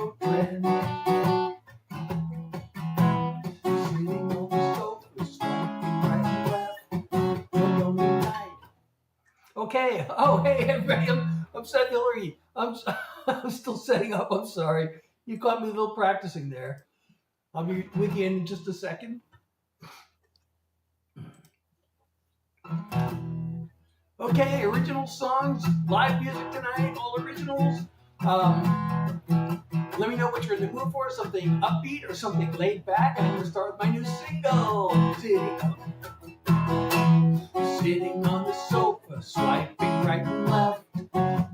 children. Sitting on the sofa, swiping right and left. One lonely night. Okay. Oh, hey, everybody. I'm Seth Hillary. I'm still setting up. I'm sorry. You caught me a little practicing there. I'll be with you in just a second. Okay, original songs, live music tonight, all originals. Let me know what you're in the mood for, something upbeat or something laid back. I'm going to start with my new single. Sitting on the sofa, swiping right and left.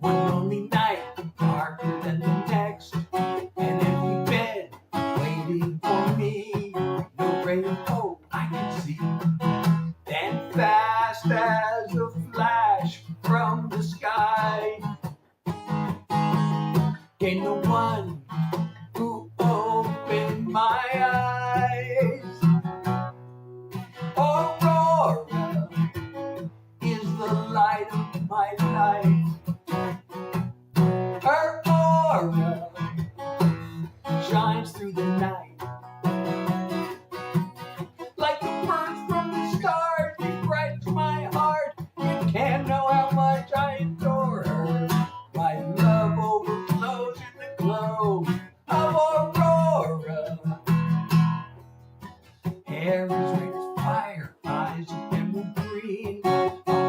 One lonely night, darker than the next. An empty bed, waiting for me. No ray of hope I can see. Then fast as a flash from the sky came the one who opened my eyes. Aurora is the light of my life. Her aura shines through the night. Like the birds from the stars, she brightens my heart. You can't know how much I adore her. My love overflows in the glow of Aurora. Hair is red as fire, eyes of emerald green, a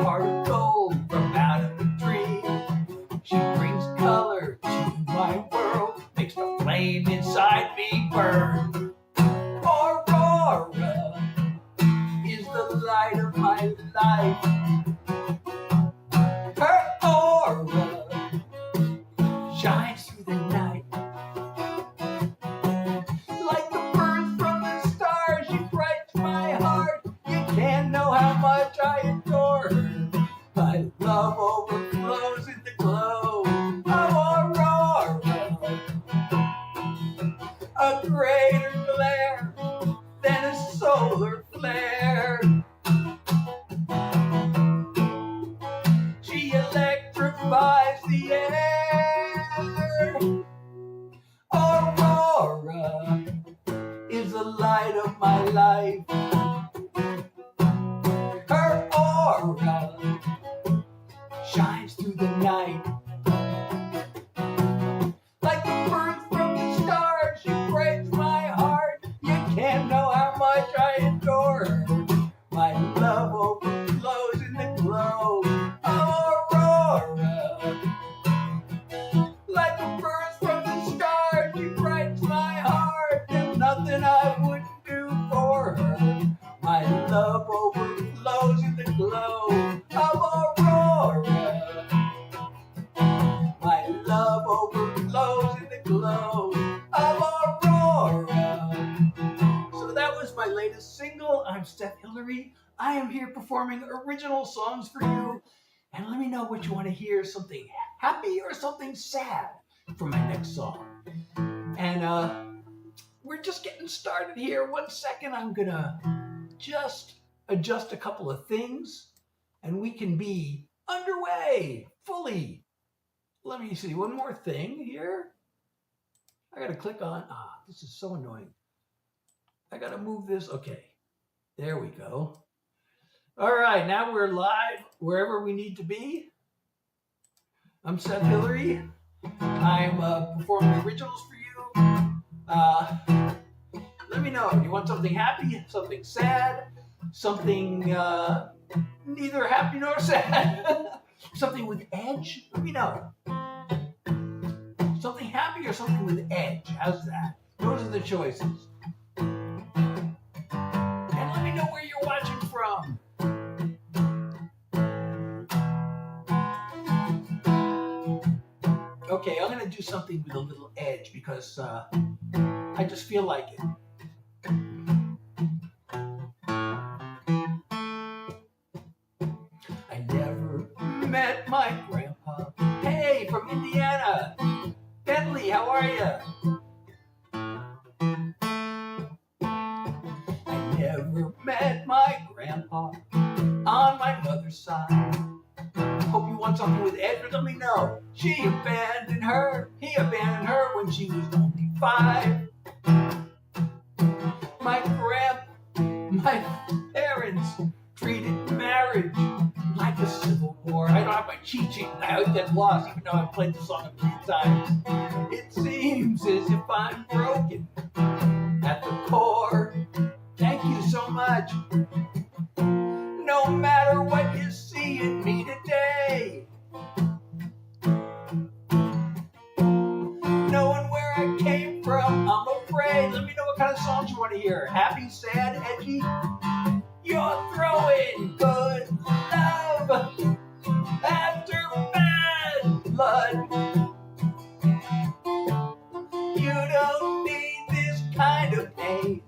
heart of gold from out of a dream. She brings color to my world, makes the flame inside me burn. Aurora is the light of my life. Her aura shines through the night. Like the birds from the stars, she brightens my heart. You can't know how much I adore her. My love overflows in the glow of Aurora. A greater glare than a solar flare. She electrifies the air. Aurora is the light of my life. Her aura shines through the night. Like the birds from the stars, she breaks my heart. You can't know how much I adore her. My love overflows in the glow of Aurora. Like the birds from the stars, she brightens my heart. There's nothing I wouldn't do for her. My love overflows in the glow of Aurora. My love overflows in the glow of Aurora. So that was my latest single. I'm Steph Hillary. I am here performing original songs for you. And let me know what you want to hear, something happy or something sad for my next song. And we're just getting started here. 1 second, I'm going to just adjust a couple of things and we can be underway fully. Let me see, one more thing here. I got to click on, this is so annoying. I got to move this. Okay, there we go. All right, now we're live wherever we need to be. I'm Seth Hillary. I'm performing originals for you. Let me know. Do you want something happy, something sad, something neither happy nor sad? Something with edge? Let me know. Something happy or something with edge? How's that? Those are the choices. And let me know where you're watching from. Okay, I'm going to do something with a little edge because I just feel like it. I never met my grandpa. Hey, from Indiana. Bentley, how are you? I never met my grandpa on my mother's side. Hope you want song, something with Ed, but let me know. He abandoned her when she was only 5. My parents treated marriage like a civil war. I don't have my cheat sheet, and I always get lost, even though I've played the song a few times. It seems as if I'm broken at the core. Thank you so much. No matter what you see in me today, knowing where I came from, I'm afraid. Let me know what kind of songs you want to hear. Happy, sad, edgy? You're throwing good love after bad blood. You don't need this kind of pain.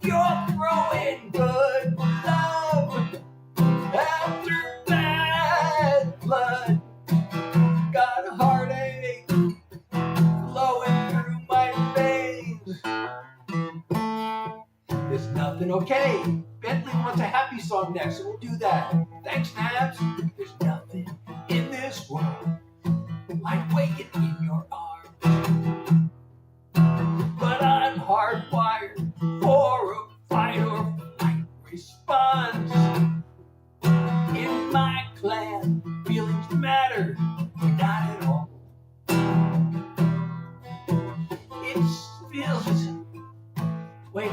You're throwing good love after bad blood. Got a heartache flowing through my veins. There's nothing. Okay, Bentley wants a happy song next, so we'll do that. Thanks, Nabs. There's nothing in this world like waking in your arms. But I'm hardwired for a fight or flight response. In my clan, feelings matter, not at all. It feels... Wait,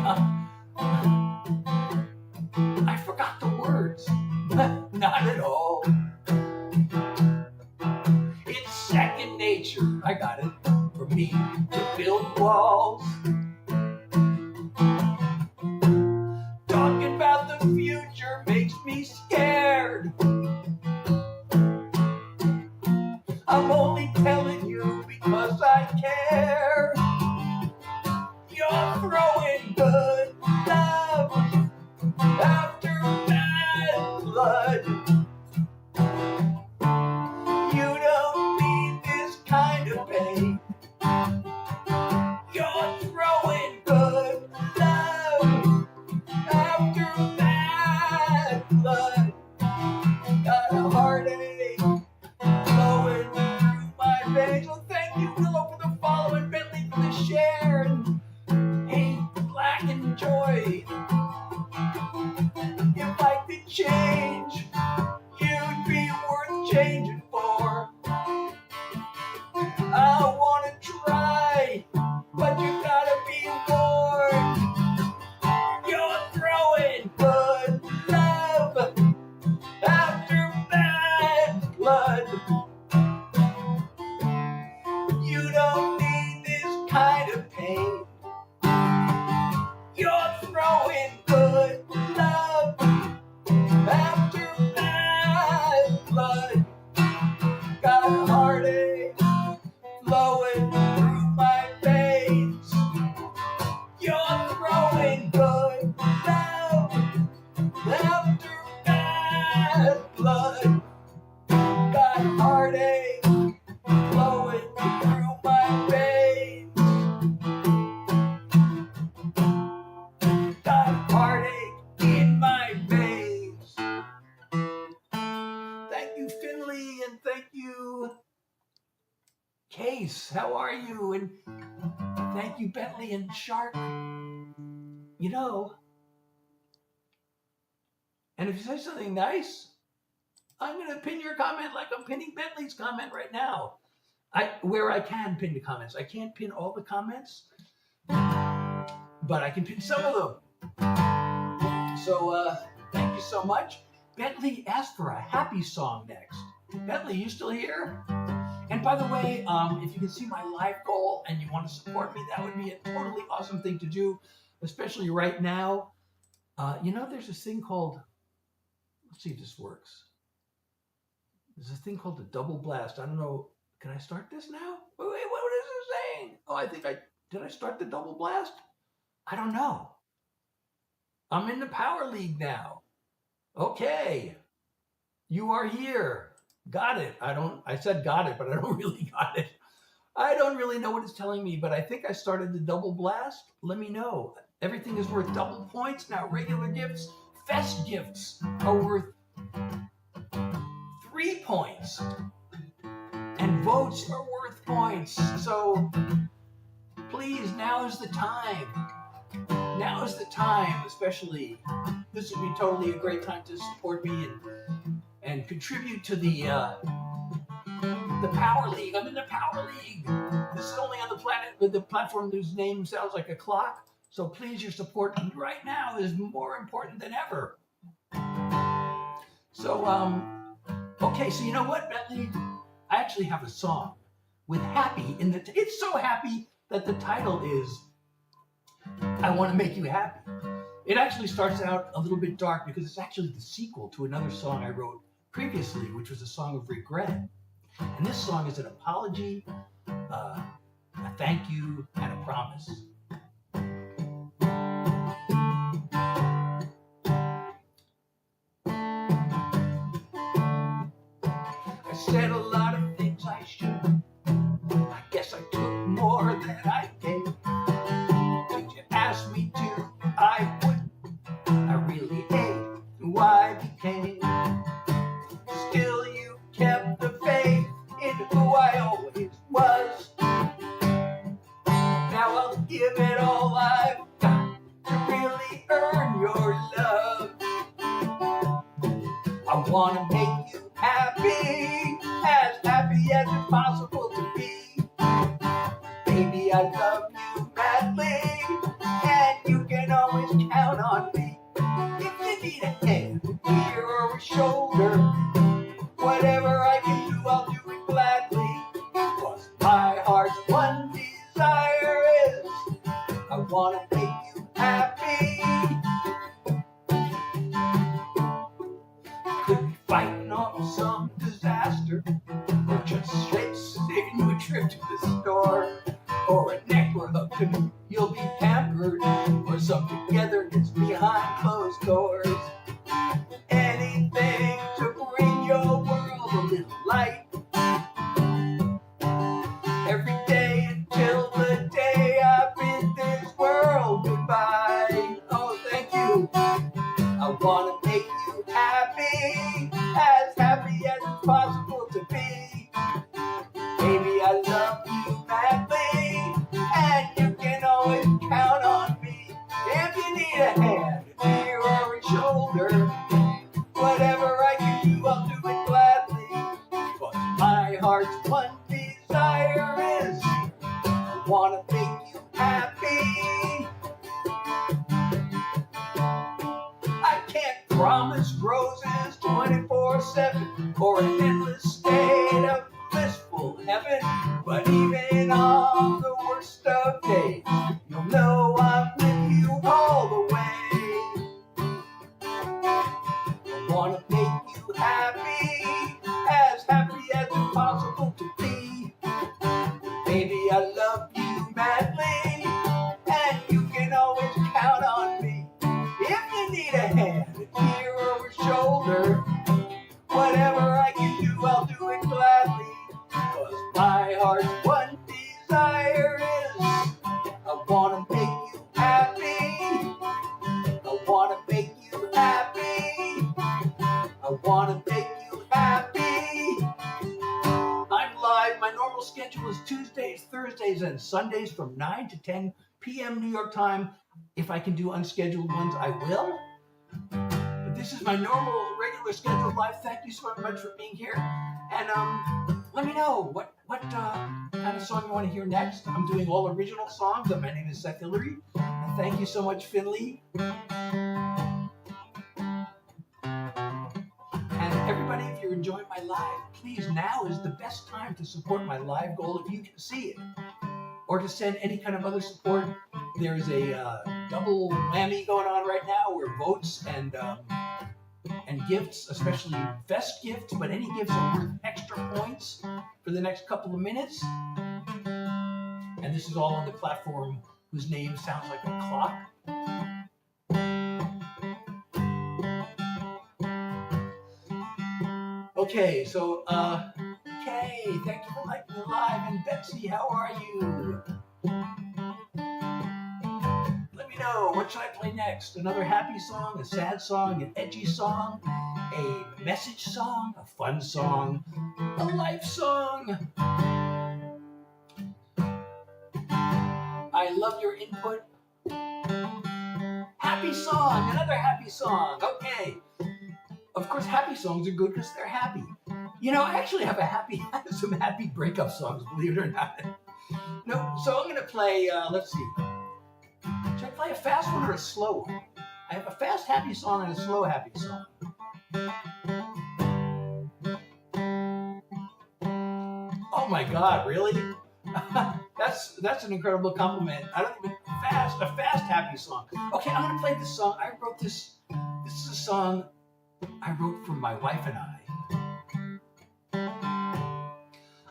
I forgot the words. Not at all. It's second nature, I got it, for me to build walls. Talking about the future makes me scared. I'm only telling you because I care. You're throwing good love after bad blood. You don't need this kind of pain. You're throwing good love after bad blood. Got a heartache flowing through my veins. Well, thank you, Willow, for the follow, and Bentley for the share, and hey, Black and Joy. If I could change, you'd be worth changing for. I wanna try, but you gotta be warned. You're throwing good love after bad blood. You don't need this kind of pain. You're throwing good love after bad blood. Got a heartache flowing through my veins. You're throwing good love after bad blood. Got a heartache flowing through my veins. Got a heartache in my veins. Thank you, Finley, and thank you, Case. How are you? And thank you, Bentley and Shark. You know, and if you say something nice, I'm going to pin your comment like I'm pinning Bentley's comment right now. Where I can pin the comments. I can't pin all the comments, but I can pin some of them. So thank you so much. Bentley asked for a happy song next. Bentley, you still here? And by the way, if you can see my live goal and you want to support me, that would be a totally awesome thing to do, especially right now. You know, there's this thing called, let's see if this works. There's a thing called the double blast. I don't know. Can I start this now? Wait, what is it saying? Oh, did I start the double blast? I don't know. I'm in the Power League now. Okay. You are here. Got it. I said got it, but I don't really got it. I don't really know what it's telling me, but I think I started the double blast. Let me know. Everything is worth double points. Now regular gifts, fest gifts are worth 3 points. And votes are worth points. So please, now is the time. Now is the time, especially. This would be totally a great time to support me and contribute to the Power League. I'm in the Power League. This is only on the platform whose name sounds like a clock. So please, your support right now is more important than ever. So, okay, so you know what, Bentley? I actually have a song with happy in the... It's so happy that the title is I Want to Make You Happy. It actually starts out a little bit dark because it's actually the sequel to another song I wrote previously, which was a song of regret. And this song is an apology, a thank you, and a promise. I said a lot of things I should. I guess I took more than I gave. Did you ask me to? I would. I really hate who I became. Still, you kept the faith in who I always was. Now I'll give it all I've got to really earn your love. I want to make you happy as it's possible to be. Baby, I love you madly, and you can always count on me. If you need a hand, a ear, or a shoulder, whatever I can do, I'll do it gladly. 'Cause my heart's one desire is I want to make you happy. Could be fighting off some disaster, or just straight saving you a trip to the store, or a neck we're hooked and you'll be pampered, or some togetherness behind closed doors. Anything to bring your world a little light. Every day until the day I bid this world goodbye. Oh, thank you. I want to make you happy as it's possible to be. Baby, I love you madly, and you can always count on me. If you need a hand, a ear, or a shoulder, whatever I can do, I'll do it gladly. But my heart's one desire is I want to make you happy. I can't promise roses 24/7 or an endless state of blissful heaven, but even on the worst of days, you'll know I'm with you all the way. I want to make you happy as it's possible to be. Baby, I love you madly, and you can always count on me. If you need a hand, a ear, or a shoulder, whatever I can do, I'll do it gladly. 'Cause my heart's one desire is I want to make you happy. I want to make you happy. I want to make you happy. I'm live. My normal schedule is Tuesdays, Thursdays, and Sundays from 9 to 10 p.m. New York time. If I can do unscheduled ones, I will. But this is my normal, regular scheduled live. Thank you so much for being here. And let me know what kind of song you want to hear next. I'm doing all original songs. My name is Seth Hillary. And thank you so much, Finley. And everybody, if you're enjoying my live, please, now is the best time to support my live goal if you can see it. Or to send any kind of other support. There's a double whammy going on right now where votes and gifts, especially best gifts, but any gifts are worth extra points for the next couple of minutes. And this is all on the platform whose name sounds like a clock. Okay, so, thank you for liking the live. And Betsy, how are you? Let me know, what should I play next? Another happy song, a sad song, an edgy song, a message song, a fun song, a life song. I love your input. Happy song, another happy song. Okay. Of course, happy songs are good because they're happy. You know, I actually have some happy breakup songs, believe it or not. No, so I'm gonna play. Let's see. Should I play a fast one or a slow one? I have a fast happy song and a slow happy song. Oh my God, really? That's an incredible compliment. I don't even a fast happy song. Okay, I'm gonna play this song. I wrote this. This is a song I wrote for my wife and I.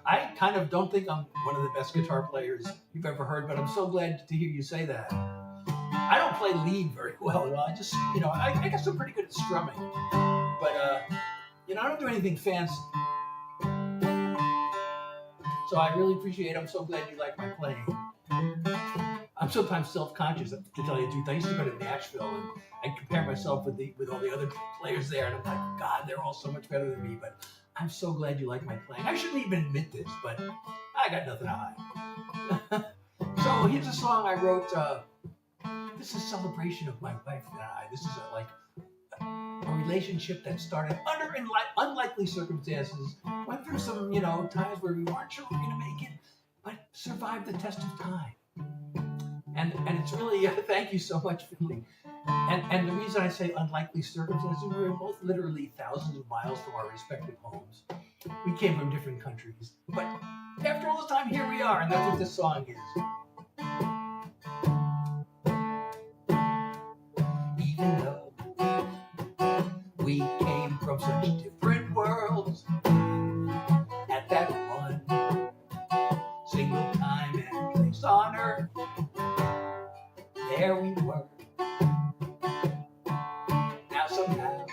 I kind of don't think I'm one of the best guitar players you've ever heard, but I'm so glad to hear you say that. I don't play lead very well. I just, I guess I'm pretty good at strumming, but I don't do anything fancy. So I really appreciate it. I'm so glad you like my playing. I'm sometimes self-conscious, to tell you the truth. I used to go to Nashville and I'd compare myself with all the other players there, and I'm like, God, they're all so much better than me. But I'm so glad you like my playing. I shouldn't even admit this, but I got nothing to hide. So here's a song I wrote. This is a celebration of my wife and I. This is a relationship that started under unlikely circumstances. Went through some, times where we weren't sure we were going to make it, but survived the test of time. And it's really, thank you so much, Finley. And the reason I say unlikely circumstances, we were both literally thousands of miles from our respective homes. We came from different countries. But after all this time, here we are, and that's what this song is. Even though we came from such different worlds, at that one single time and place on earth, there we were. Now somehow,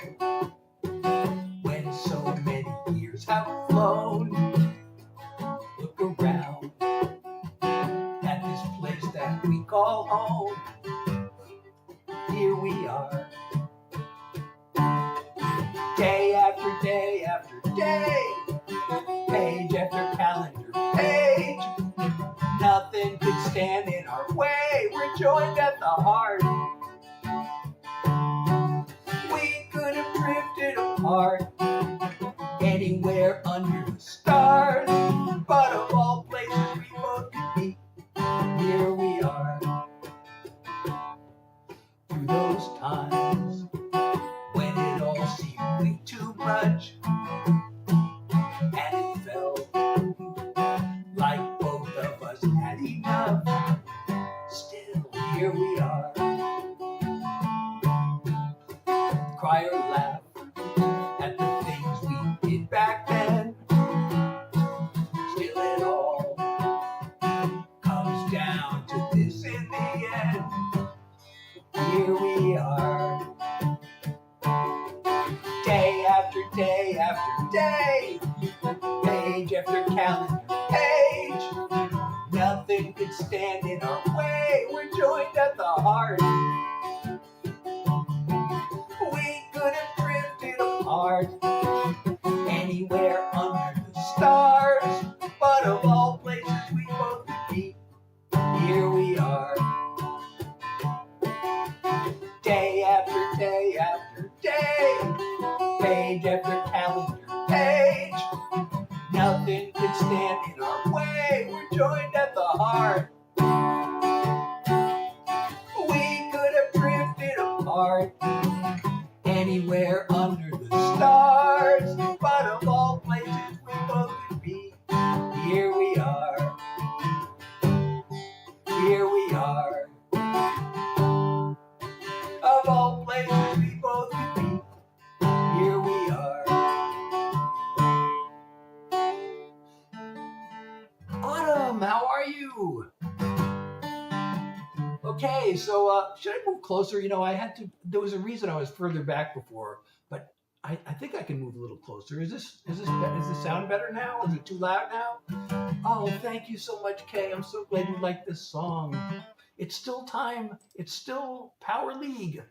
when so many years have flown, look around at this place that we call home. Here we are, day after day after day, page after calendar page. Nothing could stand in our way. We're joined at the heart. We could have drifted apart anywhere under the stars, but of all places we both could be, here we are. Through those times when it all seemed way too much, and it felt like both of us had enough, still here we are. Cry or laugh at the things we did back then, still it all comes down to this in the end. Here we are, day after day after day, page after calendar page. Nothing could stand in our way. We're joined at the heart. We could have drifted apart anywhere under the stars, but of all places we both could be, here we are. Day after day after day, page after calendar page. Nothing could stand in our way. We're joined at the heart. We could have drifted apart anywhere under the stars, but of all places we both could be, here we are. Here we are. Of all places we both could be, here we are. Autumn, how are you? Okay, so should I move closer? There was a reason I was further back before, but I think I can move a little closer. Is the sound better now? Is it too loud now? Oh, thank you so much, Kay. I'm so glad you like this song. It's still time. It's still Power League.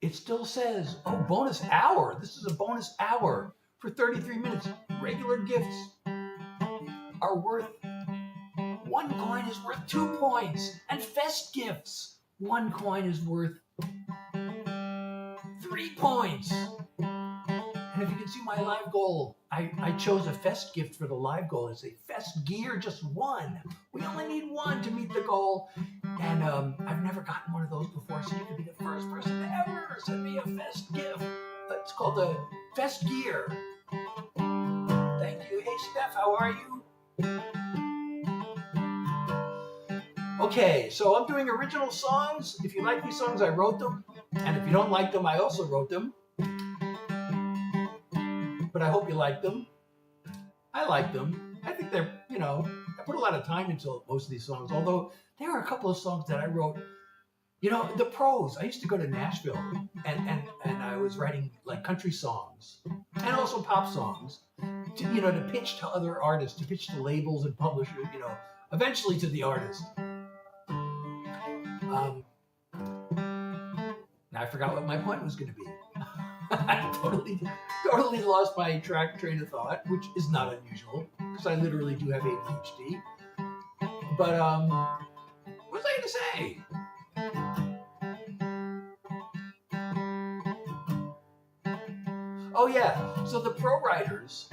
it still says, oh, bonus hour. This is a bonus hour for 33 minutes. Regular gifts are worth 1 coin is worth 2 points. And fest gifts, 1 coin is worth 3 points. And if you can see my live goal, I chose a fest gift for the live goal. It's a fest gear, just 1. We only need 1 to meet the goal. And I've never gotten one of those before, so you could be the first person to ever send me a fest gift. It's called the fest gear. Thank you. Hey, Steph, how are you? Okay, so I'm doing original songs. If you like these songs, I wrote them. And if you don't like them, I also wrote them. But I hope you like them. I like them. I think they're, I put a lot of time into most of these songs, although there are a couple of songs that I wrote, the pros. I used to go to Nashville and I was writing like country songs and also pop songs to pitch to other artists, to pitch to labels and publishers, eventually to the artist. Now I forgot what my point was going to be. I totally lost my train of thought, which is not unusual because I literally do have ADHD. But what was I going to say? Oh yeah, so the pro writers,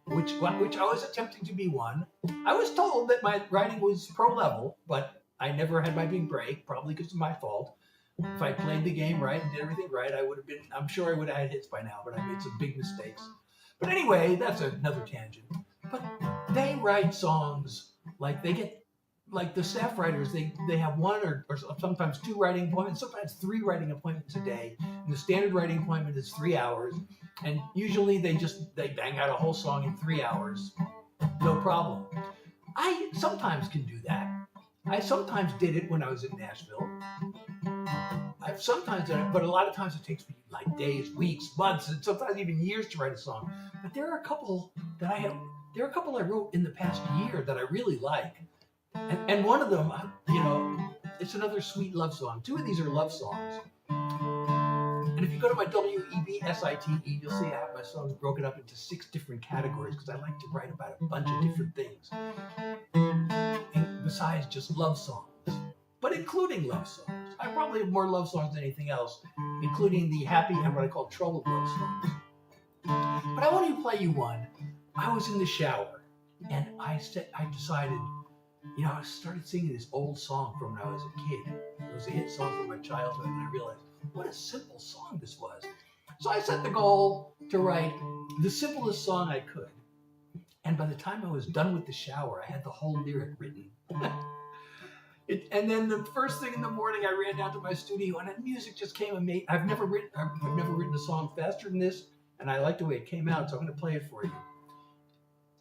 which I was attempting to be one. I was told that my writing was pro level, but I never had my big break, probably because of my fault. If I played the game right and did everything right, I'm sure I would have had hits by now, but I made some big mistakes. But anyway, that's another tangent. But they write songs like the staff writers, they have 1 or sometimes 2 writing appointments, sometimes 3 writing appointments a day. And the standard writing appointment is 3 hours. And usually they bang out a whole song in 3 hours. No problem. I sometimes can do that. I sometimes did it when I was in Nashville. I've sometimes done it, but a lot of times it takes me like days, weeks, months, and sometimes even years to write a song. But there are a couple I wrote in the past year that I really like. And one of them, it's another sweet love song. 2 of these are love songs. And if you go to my WEBSITE, you'll see I have my songs broken up into 6 different categories because I like to write about a bunch of different things. And besides just love songs, but including love songs. I probably have more love songs than anything else, including the happy and what I call troubled love songs. But I want to play you one. I was in the shower and I decided, I started singing this old song from when I was a kid. It was a hit song from my childhood, and I realized what a simple song this was. So I set the goal to write the simplest song I could. And by the time I was done with the shower, I had the whole lyric written. And then the first thing in the morning, I ran down to my studio, and the music just came amazing. I've never written a song faster than this, and I like the way it came out, so I'm going to play it for you.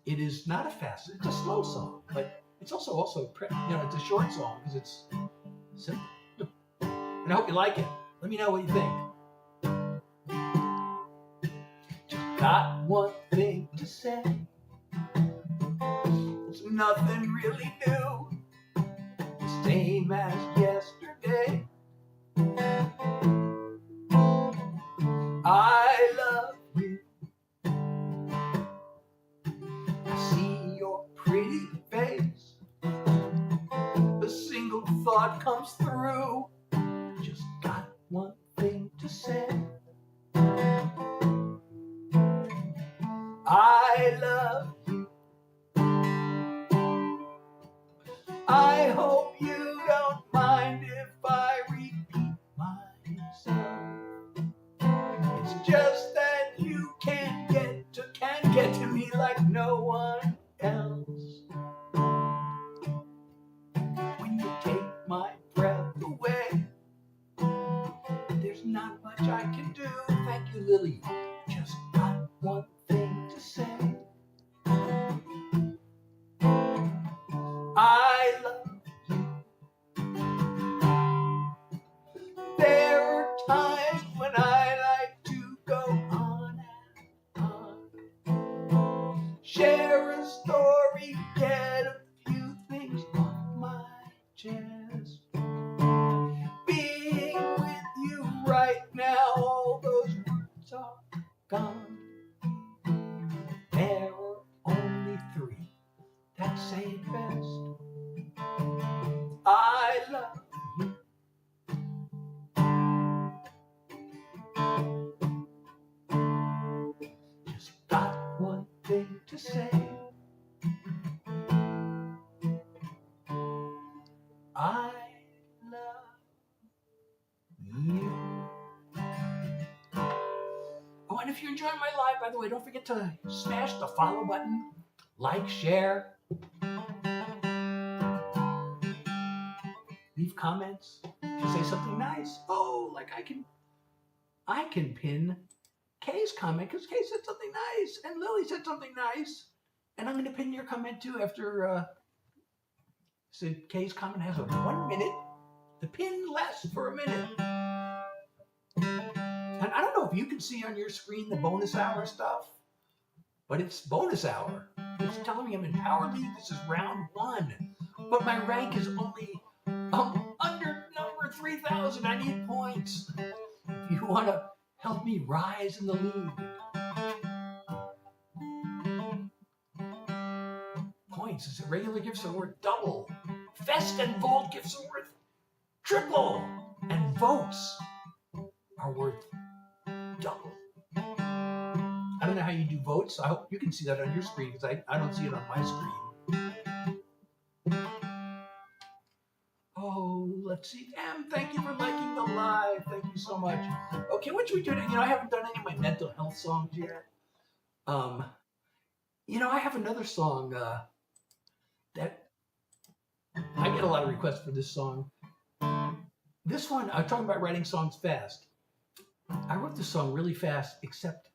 It is not a fast; it's a slow song, but it's also it's a short song because it's simple. And I hope you like it. Let me know what you think. Just got one thing to say. It's nothing really new. Same as yesterday. I love you. I see your pretty face. A single thought comes through. Just got one thing to say. I love you. I hope you don't mind if I repeat myself. It's just that you can't get to me like no one else. When you take my breath away, there's not much I can do. Thank you, Lily. Just got one thing to say. I love you. There are times when I like to go on and on. Share a story, get a few things off my chest. Being with you right now best. I love you. Just got one thing to say. I love you. Oh, and if you're enjoying my live, by the way, don't forget to smash the follow button, like, share, leave comments. If you say something nice, oh, like I can pin Kay's comment because Kay said something nice and Lily said something nice, and I'm going to pin your comment too after. So Kay's comment has a 1 minute. The pin lasts for a minute. And I don't know if you can see on your screen the bonus hour stuff, but it's bonus hour. It's telling me I'm in Power League. This is round 1. But my rank is only under number 3,000. I need points. If you want to help me rise in the league. Points is regular gifts are worth double. Fest and Vault gifts are worth triple. And votes are worth double. I don't know how you do votes. I hope you can see that on your screen because I don't see it on my screen. Oh, let's see. Em, thank you for liking the live. Thank you so much. Okay, what should we do? I haven't done any of my mental health songs yet. I have another song that I get a lot of requests for this song. This one, I'm talking about writing songs fast. I wrote this song really fast, except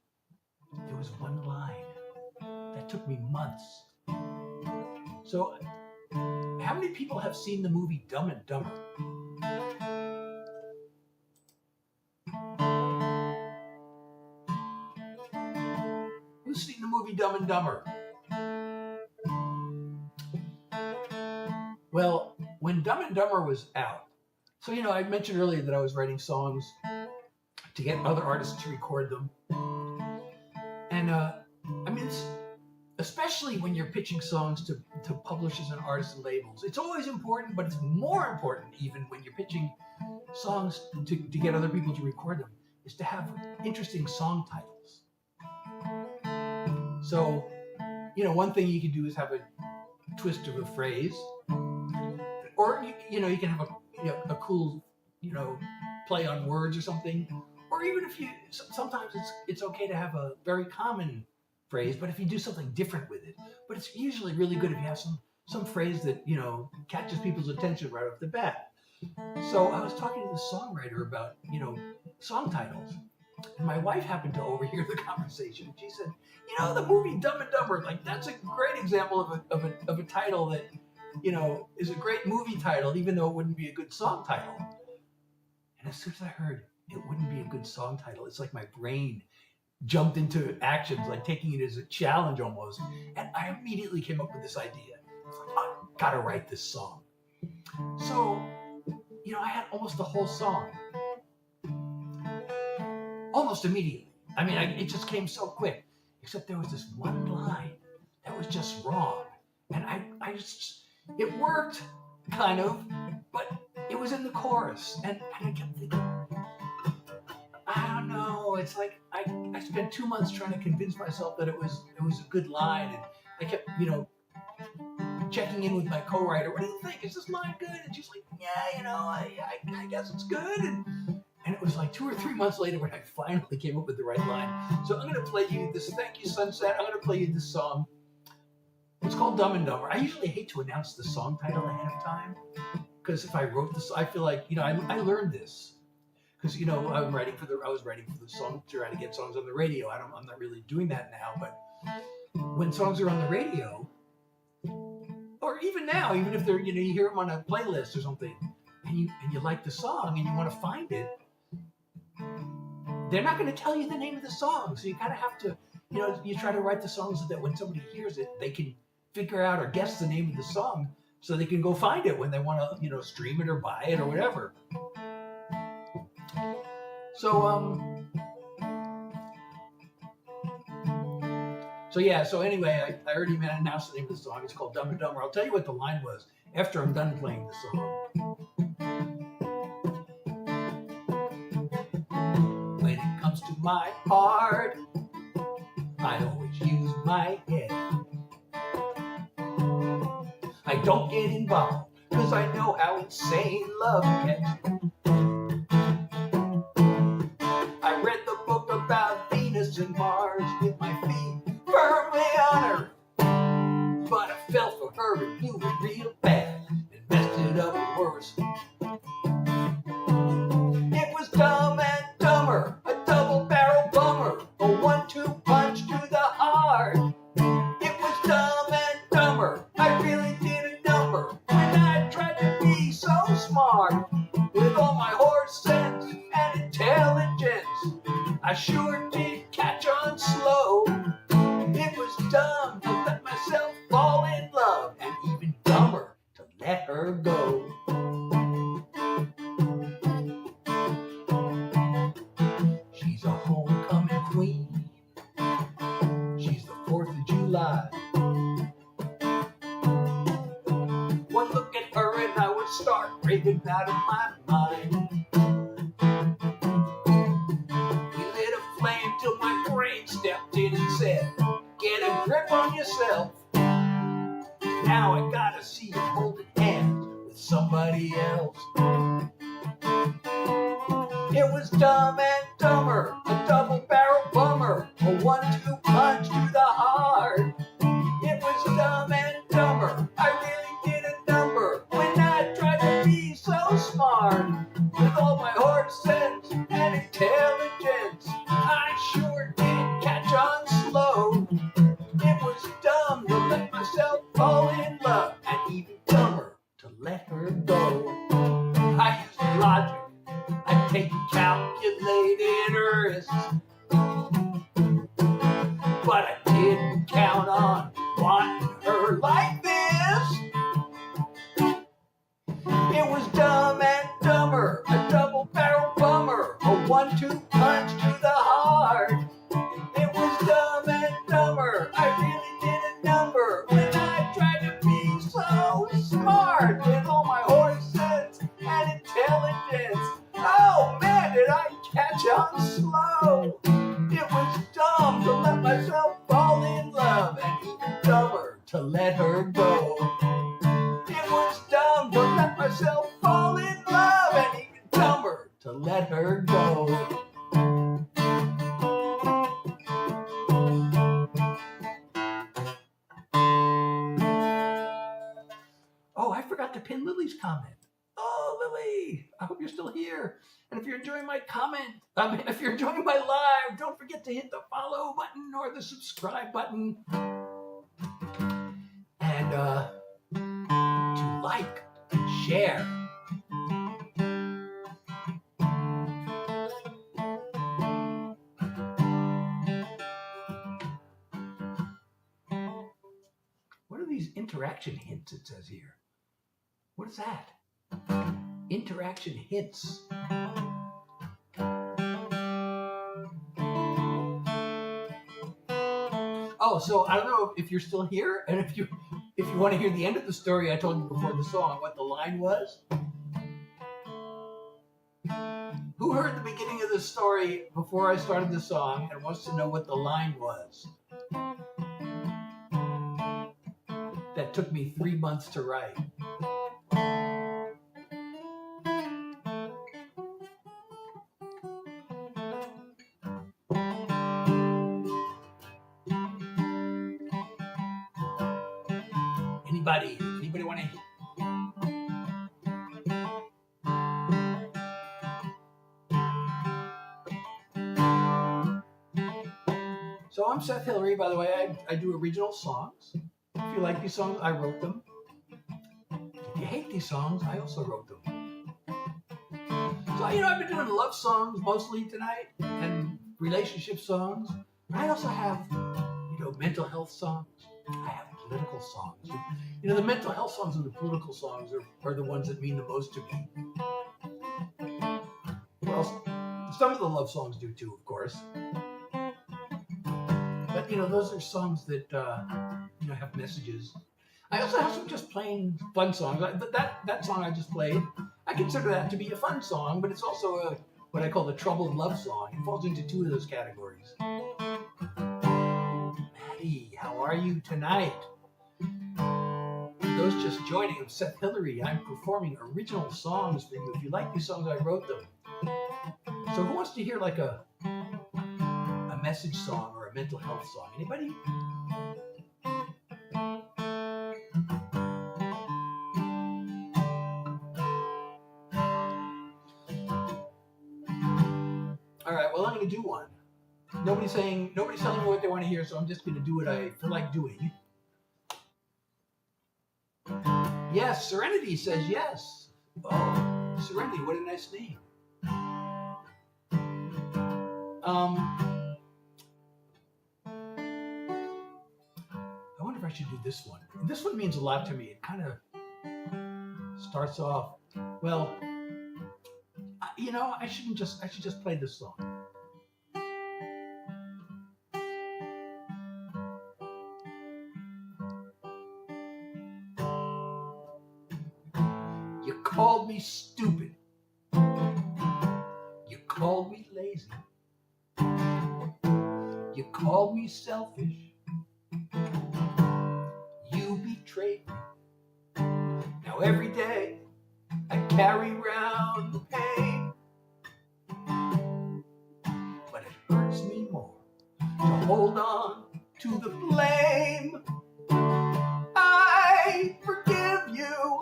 there was one line that took me months. So, how many people have seen the movie Dumb and Dumber? Who's seen the movie Dumb and Dumber? Well, when Dumb and Dumber was out, so I mentioned earlier that I was writing songs to get other artists to record them. And especially when you're pitching songs to publishers and artists and labels, it's always important, but it's more important even when you're pitching songs to get other people to record them, is to have interesting song titles. So, one thing you can do is have a twist of a phrase, or you can have a cool play on words or something, or even if sometimes it's okay to have a very common phrase, but if you do something different with it. But it's usually really good if you have some phrase that catches people's attention right off the bat. So I was talking to the songwriter about song titles, and my wife happened to overhear the conversation. She said, the movie Dumb and Dumber, like that's a great example of a title that is a great movie title, even though it wouldn't be a good song title. And as soon as I heard it wouldn't be a good song title, it's like my brain jumped into actions, like taking it as a challenge almost. And I immediately came up with this idea. It's like, I gotta write this song. So, I had almost the whole song. Almost immediately. I mean, it just came so quick. Except there was this one line that was just wrong. And it worked, kind of, but it was in the chorus. And I kept thinking, I don't know. It's like I spent 2 months trying to convince myself that it was a good line, and I kept checking in with my co-writer. What do you think? Is this line good? And she's like, yeah, I guess it's good. And it was like 2 or 3 months later when I finally came up with the right line. So I'm gonna play you this. Thank you, Sunset. I'm gonna play you this song. It's called Dumb and Dumber. I usually hate to announce the song title ahead of time because if I wrote this, I feel like I learned this. Because I was writing for the song to try to get songs on the radio. I'm not really doing that now, but when songs are on the radio, or even now, even if they're you hear them on a playlist or something, and you like the song and you want to find it, they're not going to tell you the name of the song. So you kind of have to you try to write the songs so that when somebody hears it, they can figure out or guess the name of the song, so they can go find it when they want to stream it or buy it or whatever. So, So yeah, so anyway, I already announced the name of the song. It's called Dumb and Dumber. I'll tell you what the line was after I'm done playing the song. When it comes to my heart, I always use my head. I don't get involved, cause I know how insane love gets. I read the book about Venus and Mars with my feet firmly on Earth. But I fell for her and blew it real bad and messed it up worse. It was Dumb and Dumber, a double-barrel bummer, a 1-2 punch to the heart. It was Dumb and Dumber, I really did a number when I tried to be so smart. With all my horse sense and intelligence, I sure did catch on slow. It was dumb to let myself fall in love, and even dumber to let her go. She's a homecoming queen. She's the 4th of July. One look at her and I would start raving out of my mind. We lit a flame till my brain stepped in and said, get a grip on yourself. Now I gotta see you holding hands with somebody else. It was Dumb and Dumber, a double-barrel bummer, a 1-2 punch to the heart. It was Dumb and Dumber, I really did a number when I tried to be so smart. With all my horse sense and intelligence, I sure did catch on slow. It was dumb to let myself fall in love, and even dumber to let her go. I used logic, I take calculated risks, but I didn't count on wanting her like this. It was Dumb and Dumber, a double-barrel bummer, a 1-2 punch to the heart. It was Dumb and Dumber, I really did a number when I tried to be so smart. With all my horse sense and intelligence, oh man, did I catch on slow. It was dumb to let myself fall in love, and even dumber to let her go. It was dumb to let myself fall in love, and even dumber to let her go. Oh, I forgot to pin Lily's comment. Oh, Lily, I hope you're still here. And if you're enjoying my if you're enjoying my live, don't forget to hit the follow button or the subscribe button. And to like and share. What are these interaction hints it says here? What is that? Interaction hints. Oh, so I don't know if you're still here, and if you want to hear the end of the story I told you before the song, what the line was. Who heard the beginning of the story before I started the song and wants to know what the line was? That took me 3 months to write. Anybody want to? So I'm Seth Hillary, by the way. I do original songs. If you like these songs, I wrote them. If you hate these songs, I also wrote them. So, I've been doing love songs mostly tonight and relationship songs. But I also have, mental health songs. I have political songs. The mental health songs and the political songs are the ones that mean the most to me. Well, some of the love songs do too, of course. But But those are songs that have messages. I also have some just plain fun songs. But that song I just played, I consider that to be a fun song, but it's also what I call the troubled love song. It falls into two of those categories. Maddie, how are you tonight? For those just joining, I'm Seth Hillary. I'm performing original songs for you. If you like these songs, I wrote them. So who wants to hear like a message song or a mental health song? Anybody? All right, well, I'm going to do one. Nobody's telling me what they want to hear, so I'm just going to do what I feel like doing. Yes, Serenity says yes. Oh, Serenity, what a nice name. I wonder if I should do this one. And this one means a lot to me. It kind of starts off, well, I should just play this song. You called me stupid. You called me lazy. You called me selfish. You betrayed me. Now every day I carry around the pain, but it hurts me more to hold on to the blame. I forgive you.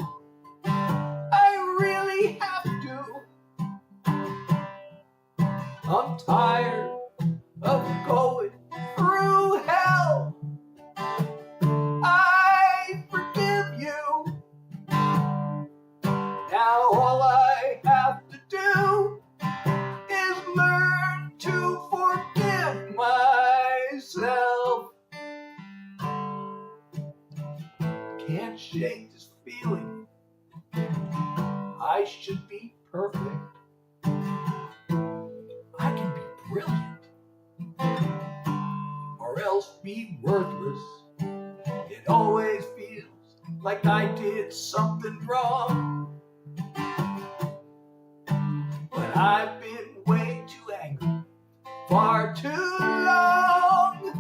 I really have to. I'm tired of going through hell. I forgive you. Now all I have to do is learn to forgive myself. Can't shake this feeling. I should be perfect. I can be brilliant, or else be worthless. It always feels like I did something wrong, but I've been way too angry, far too long.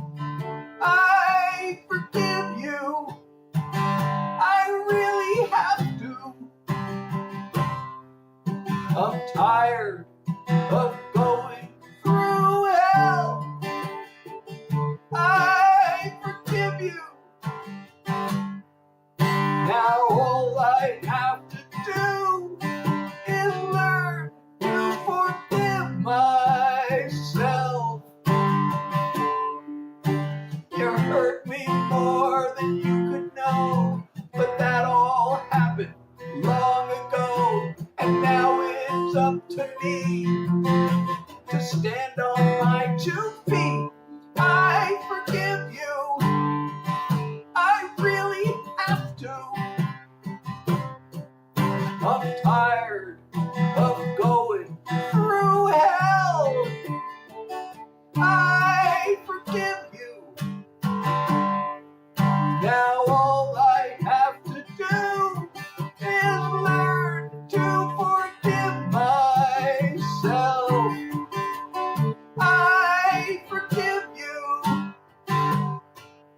I forgive you. I really have to. I'm tired of going through hell. I forgive you. Now all I have to do is learn to forgive myself. You hurt me more than you could know, but that all happened long ago, and now it's up to me to stand on my 2 feet. I forgive you. I really have to. I'm tired of going through hell. I forgive you. Now all I have to do is learn to forgive myself. I forgive you.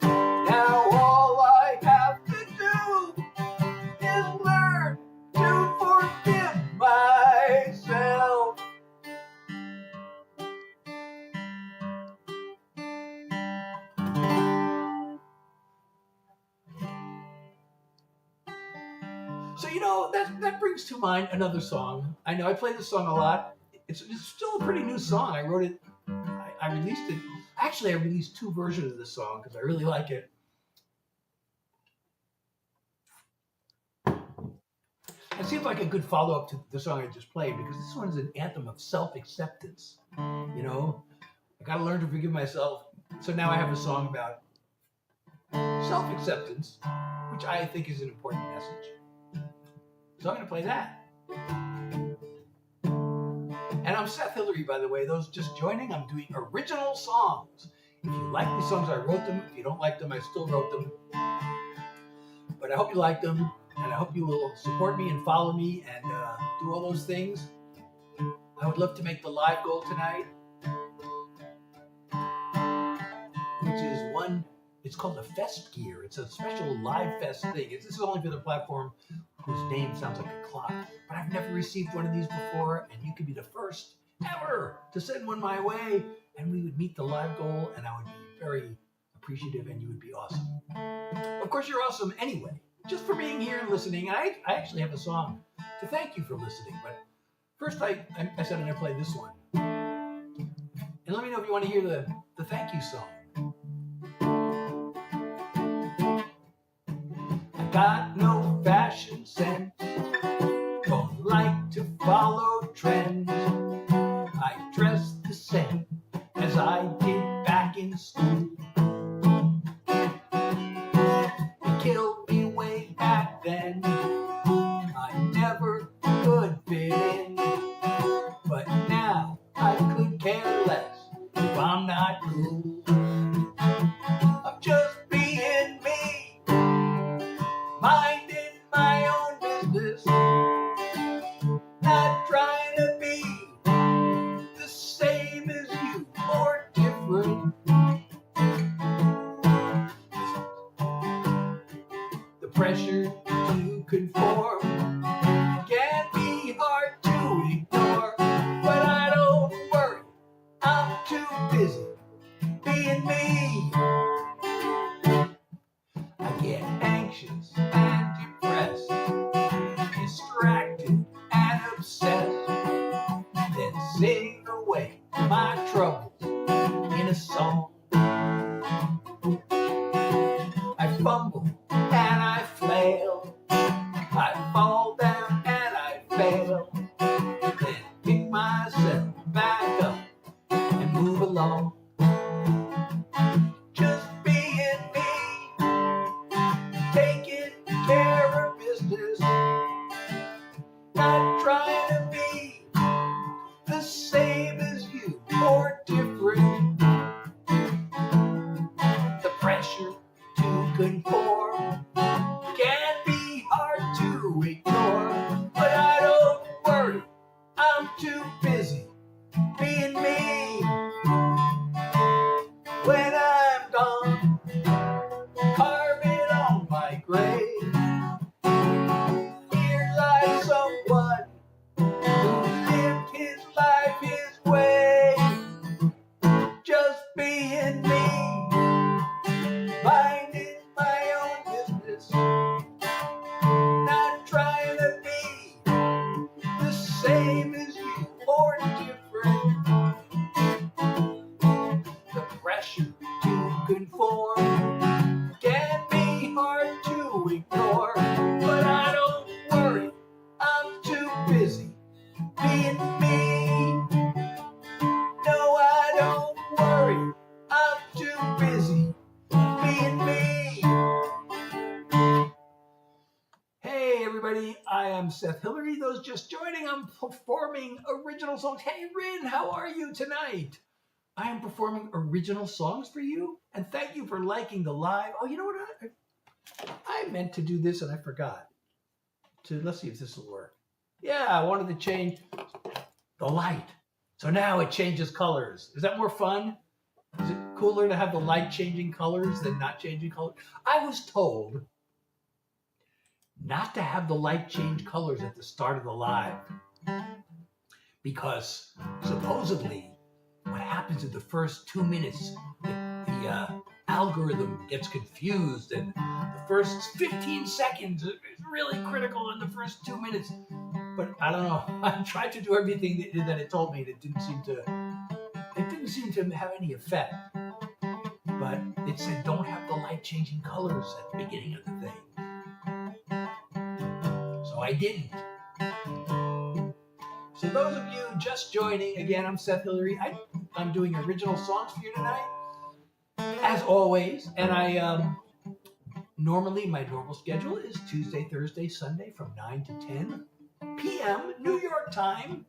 Now all I have to do is learn to forgive myself. So that brings to mind another song. I know I play this song a lot. It's still a pretty new song. I wrote it. I released it. Actually, I released 2 versions of this song because I really like it. It seems like a good follow-up to the song I just played, because this one is an anthem of self-acceptance. I got to learn to forgive myself. So now I have a song about self-acceptance, which I think is an important message. So I'm going to play that. And I'm Seth Hillary, by the way. Those just joining, I'm doing original songs. If you like these songs, I wrote them. If you don't like them, I still wrote them. But I hope you like them, and I hope you will support me and follow me and do all those things. I would love to make the live goal tonight, which is it's called the Fest Gear. It's a special live fest thing. This is only for the platform whose name sounds like a clock. But I've never received one of these before, and you could be the first ever to send one my way, and we would meet the live goal, and I would be very appreciative, and you would be awesome. Of course, you're awesome anyway, just for being here and listening. I actually have a song to thank you for listening, but first I said I'm going to play this one. And let me know if you want to hear the thank you song. I got no fashion sense, don't like to follow trends. I dress the same as I did back in school. It killed me way back then. I never could fit in. But now I could care less if I'm not cool. I'm just being me, minding my own business, not trying to be the same as you or different. The pressure to conform can be hard to ignore, but I don't worry, I'm too busy being me. I get anxious and depressed, distracted and obsessed, then sing away my troubles in a song. I fumble and I flail, I fall down and I fail, then pick myself back up and move along. Just being me, taking care of business, not trying to be the same as you or different. The pressure to conform can be hard to ignore, but I don't worry, I'm too busy being me. When I'm gone, carve it on my grave. Here lies someone who lived his life his way. Just being me, minding my own business, not trying to be the same as you or different. The pressure to conform can be hard to ignore, but I don't worry, I'm too busy being me. No, I don't worry, I'm too busy being me. Hey everybody, I am Seth Hillary. Those just joining, I'm performing original songs. Hey Rin, how are you tonight? I am performing original songs for you, and thank you for liking the live. Oh, you know what? I meant to do this and I forgot. Let's see if this will work. Yeah, I wanted to change the light. So now it changes colors. Is that more fun? Is it cooler to have the light changing colors than not changing colors? I was told not to have the light change colors at the start of the live, because supposedly what happens in the first 2 minutes, the algorithm gets confused, and the first 15 seconds is really critical in the first 2 minutes. But I don't know. I tried to do everything that it told me, and it didn't seem to have any effect. But it said don't have the light changing colors at the beginning of the thing. So I didn't. So those of you just joining, again, I'm Seth Hillary. I'm doing original songs for you tonight, as always. And normally my normal schedule is Tuesday, Thursday, Sunday from 9 to 10 p.m. New York time.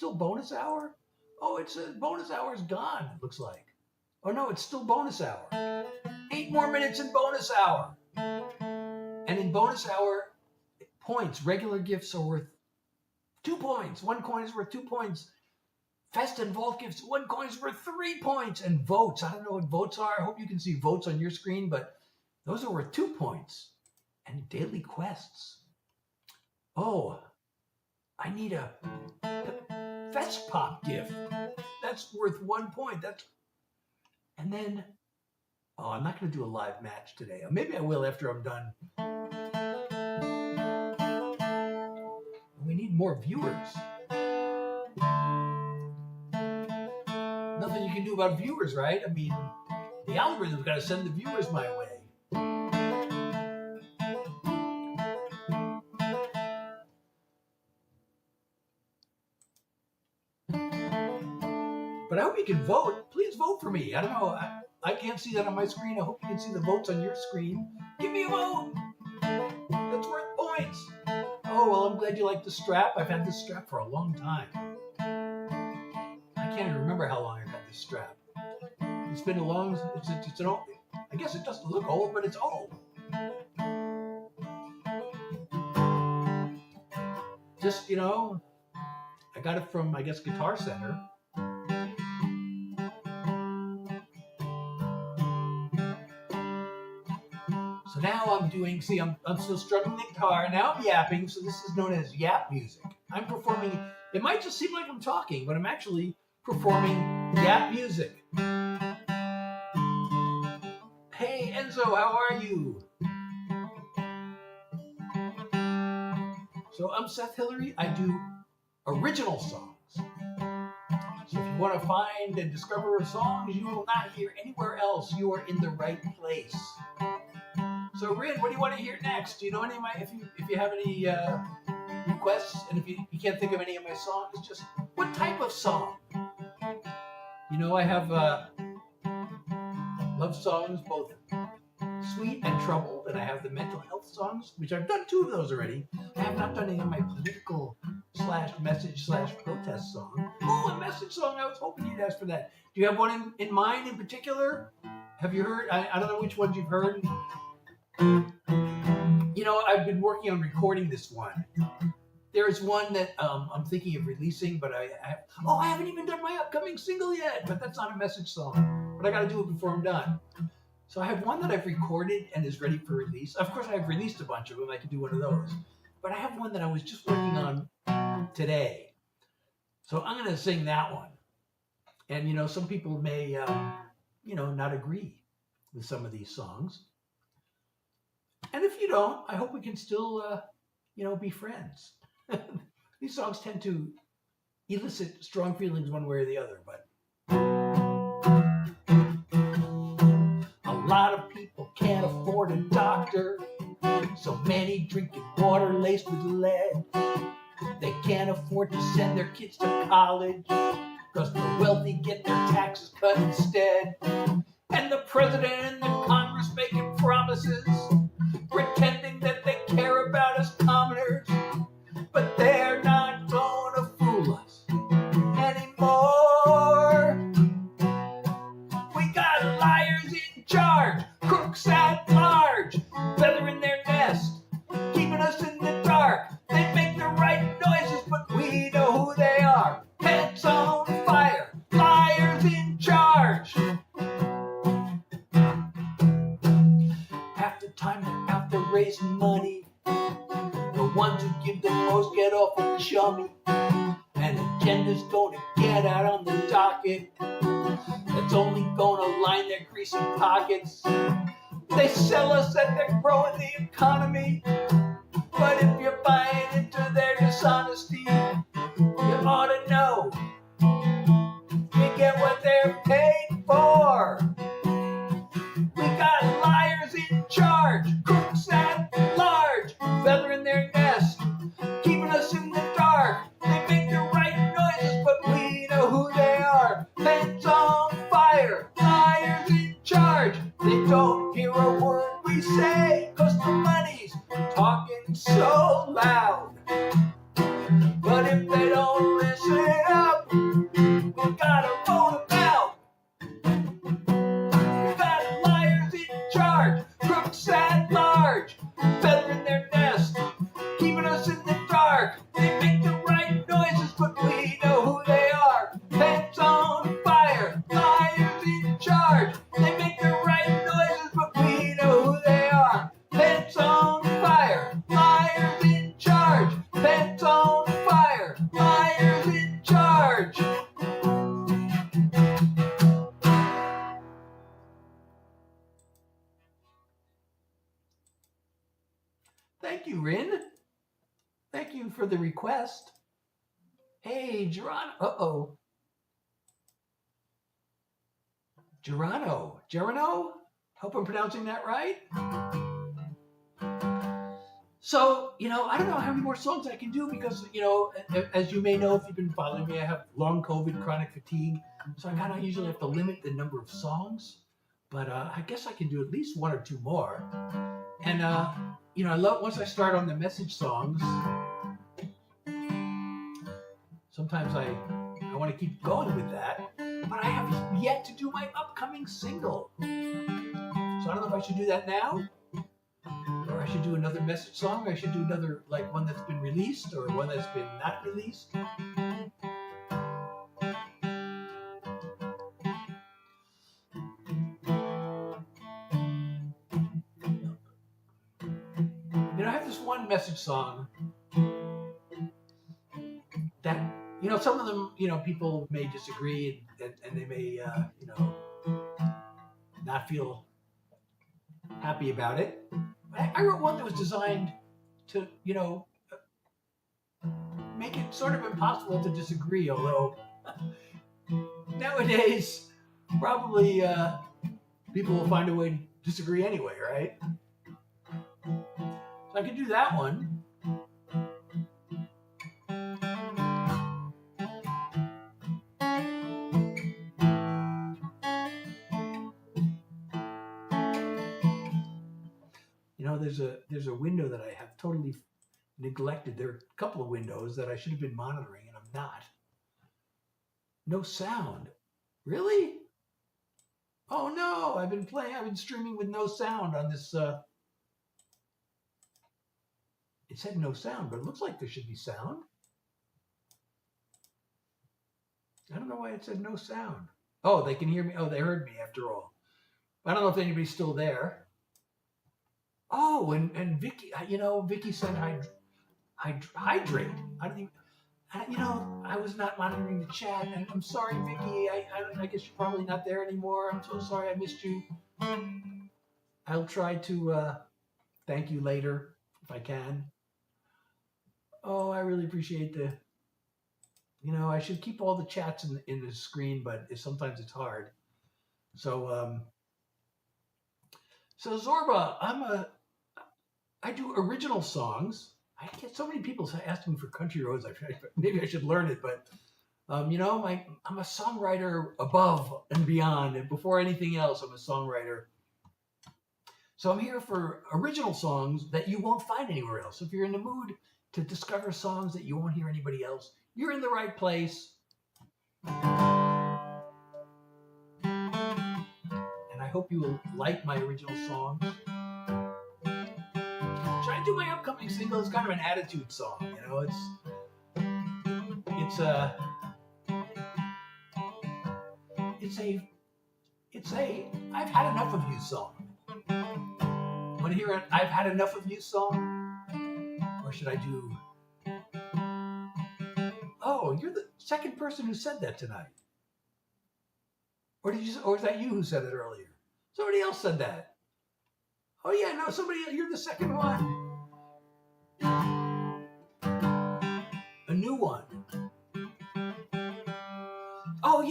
still bonus hour? Oh, it says bonus hour is gone, it looks like. Oh no, it's still bonus hour. 8 more minutes in bonus hour. And in bonus hour, points, regular gifts are worth 2 points. 1 coin is worth 2 points. Fest and Vault gifts, 1 coin is worth 3 points. And votes, I don't know what votes are. I hope you can see votes on your screen, but those are worth 2 points. And daily quests. Oh, I need a Fest Pop gift. That's worth 1 point. And then, oh, I'm not going to do a live match today. Maybe I will after I'm done. We need more viewers. Nothing you can do about viewers, right? I mean, the algorithm's got to send the viewers my way. But I hope you can vote. Please vote for me. I don't know. I can't see that on my screen. I hope you can see the votes on your screen. Give me a vote. That's worth points. Oh, well, I'm glad you like the strap. I've had this strap for a long time. I can't even remember how long I've had this strap. It's been a long, it's an old, I guess it doesn't look old, but it's old. Just, you know, I got it from, I guess, Guitar Center. So now I'm doing, see, I'm still strumming the guitar. Now I'm yapping, so this is known as yap music. I'm performing, it might just seem like I'm talking, but I'm actually performing yap music. Hey, Enzo, how are you? So I'm Seth Hillary. I do original songs. So if you want to find and discover songs you will not hear anywhere else, you are in the right place. So Rin, what do you want to hear next? Do you know any of my, if you have any requests, and if you can't think of any of my songs, just what type of song? You know, I have love songs, both sweet and troubled, and I have the mental health songs, which I've done 2 of those already. I have not done any of my political /message/protest song. Oh, a message song, I was hoping you'd ask for that. Do you have one in mind in particular? Have you heard, I don't know which ones you've heard. You know, I've been working on recording this one. There is one that I'm thinking of releasing, but I haven't even done my upcoming single yet, but that's not a message song. But I got to do it before I'm done. So I have one that I've recorded and is ready for release. Of course, I've released a bunch of them. I could do one of those. But I have one that I was just working on today. So I'm going to sing that one. And, you know, some people may, you know, not agree with some of these songs. And if you don't, I hope we can still, you know, be friends. These songs tend to elicit strong feelings one way or the other, but a lot of people can't afford a doctor, so many drinking water laced with lead. They can't afford to send their kids to college, because the wealthy get their taxes cut instead. And the president and the Congress making promises, pretending that they care about us commoners, but they're not gonna fool us anymore. We got liars in charge, crooks at large, feathering their nest, keeping us in the dark. They make the right noises, but we know who they are. Heads on fire, liars in charge. Half the time they're out there raising money. The ones who give the most get awful chummy. And agenda's gonna get out on the docket. That's only gonna line their greasy pockets. They sell us that they're growing the economy. But if you're buying into their dishonesty, you ought to know you get what they're paid for. We got liars in charge, crooks at large, feathering their nest, keeping us in the dark. They make the right noises, but we know who they are. Heads on fire, liars in charge. They don't hear a word we say, 'cause the money's talking so loud. But if they don't listen crooks at large, feathering their nest, keeping us in the dark. They make the right noises, but we know who they are. Pants on fire, liars in charge. They make the right noises, but we know who they are. Pants on fire, liars in charge. Pants on fire, liars in charge. Thank you, Rin. Thank you for the request. Hey, Geronimo. Geronimo? Hope I'm pronouncing that right. So, I don't know how many more songs I can do because, as you may know, if you've been following me, I have long COVID, chronic fatigue. So I kind of usually have to limit the number of songs. But I guess I can do at least one or two more. And, I love, once I start on the message songs, sometimes I want to keep going with that. But I have yet to do my upcoming single. So I don't know if I should do that now, or I should do another message song, or I should do another, like, one that's been released, or one that's been not released. I have this one message song that, some of them, people may disagree and they may, not feel happy about it. But I wrote one that was designed to, make it sort of impossible to disagree, although nowadays probably people will find a way to disagree anyway, right? So I could do that one. There's a window that I have totally neglected. There are a couple of windows that I should have been monitoring, and I'm not. No sound. Really? Oh no! I've been streaming with no sound on this. It said no sound, but it looks like there should be sound. I don't know why it said no sound. Oh, they can hear me. Oh, they heard me after all. I don't know if anybody's still there. Oh, and Vicky, Vicky said hydrate. I don't even, I was not monitoring the chat, and I'm sorry, Vicky. I guess you're probably not there anymore. I'm so sorry I missed you. I'll try to thank you later if I can. Oh, I really appreciate I should keep all the chats in the screen, but sometimes it's hard. So, Zorba, I do original songs. I get so many people asking me for Country Roads. Maybe I should learn it, but I'm a songwriter above and beyond, and before anything else, I'm a songwriter. So I'm here for original songs that you won't find anywhere else. If you're in the mood to discover songs that you won't hear anybody else, you're in the right place. And I hope you will like my original songs. Should I do my upcoming single? It's kind of an attitude song, It's a I've had enough of you song. Want to hear an I've had enough of you song? Or should I do... Oh, you're the second person who said that tonight. Or is that you who said it earlier? Somebody else said that. Oh yeah, no, you're the second one. A new one. Oh,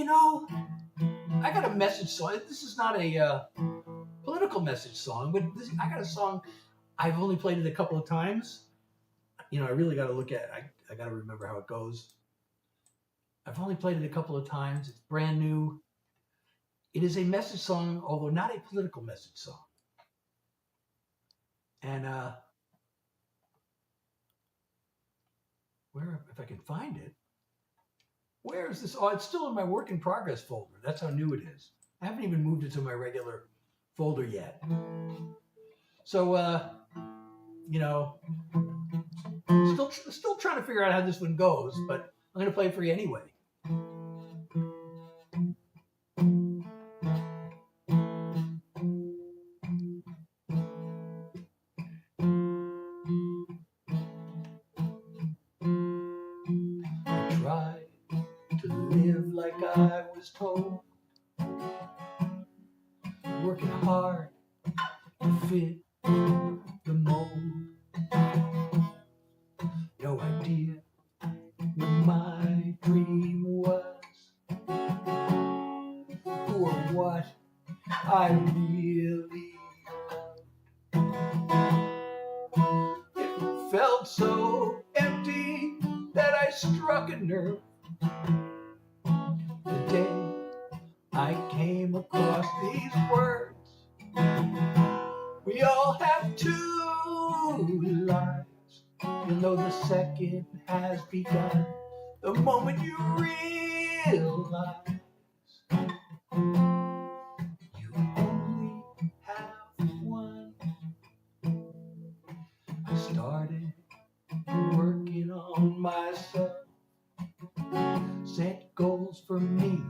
I got a message song. This is not a political message song, but I got a song. I've only played it a couple of times. I really got to look at it. I got to remember how it goes. I've only played it a couple of times. It's brand new. It is a message song, although not a political message song. And if I can find it, where is this? Oh, it's still in my work in progress folder. That's how new it is. I haven't even moved it to my regular folder yet. So, you know, still trying to figure out how this one goes, but I'm going to play it for you anyway. I tried to live like I was told, working hard to fit the mold. No idea what my dream was, or what I really loved. It felt so empty that I struck a nerve the day I came across these words. We all have two lives, even though the second has begun. The moment you realize you only have one. I started working on myself, set goals for me,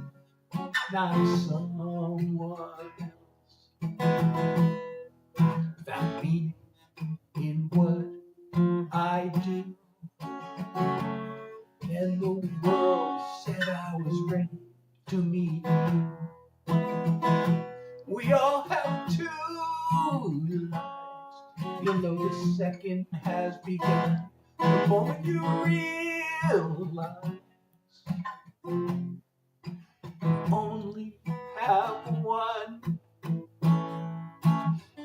not someone else. Found meaning in what I do, and the world said I was ready to meet you. We all have two lives, even though the second has begun. The moment you realize you only have one.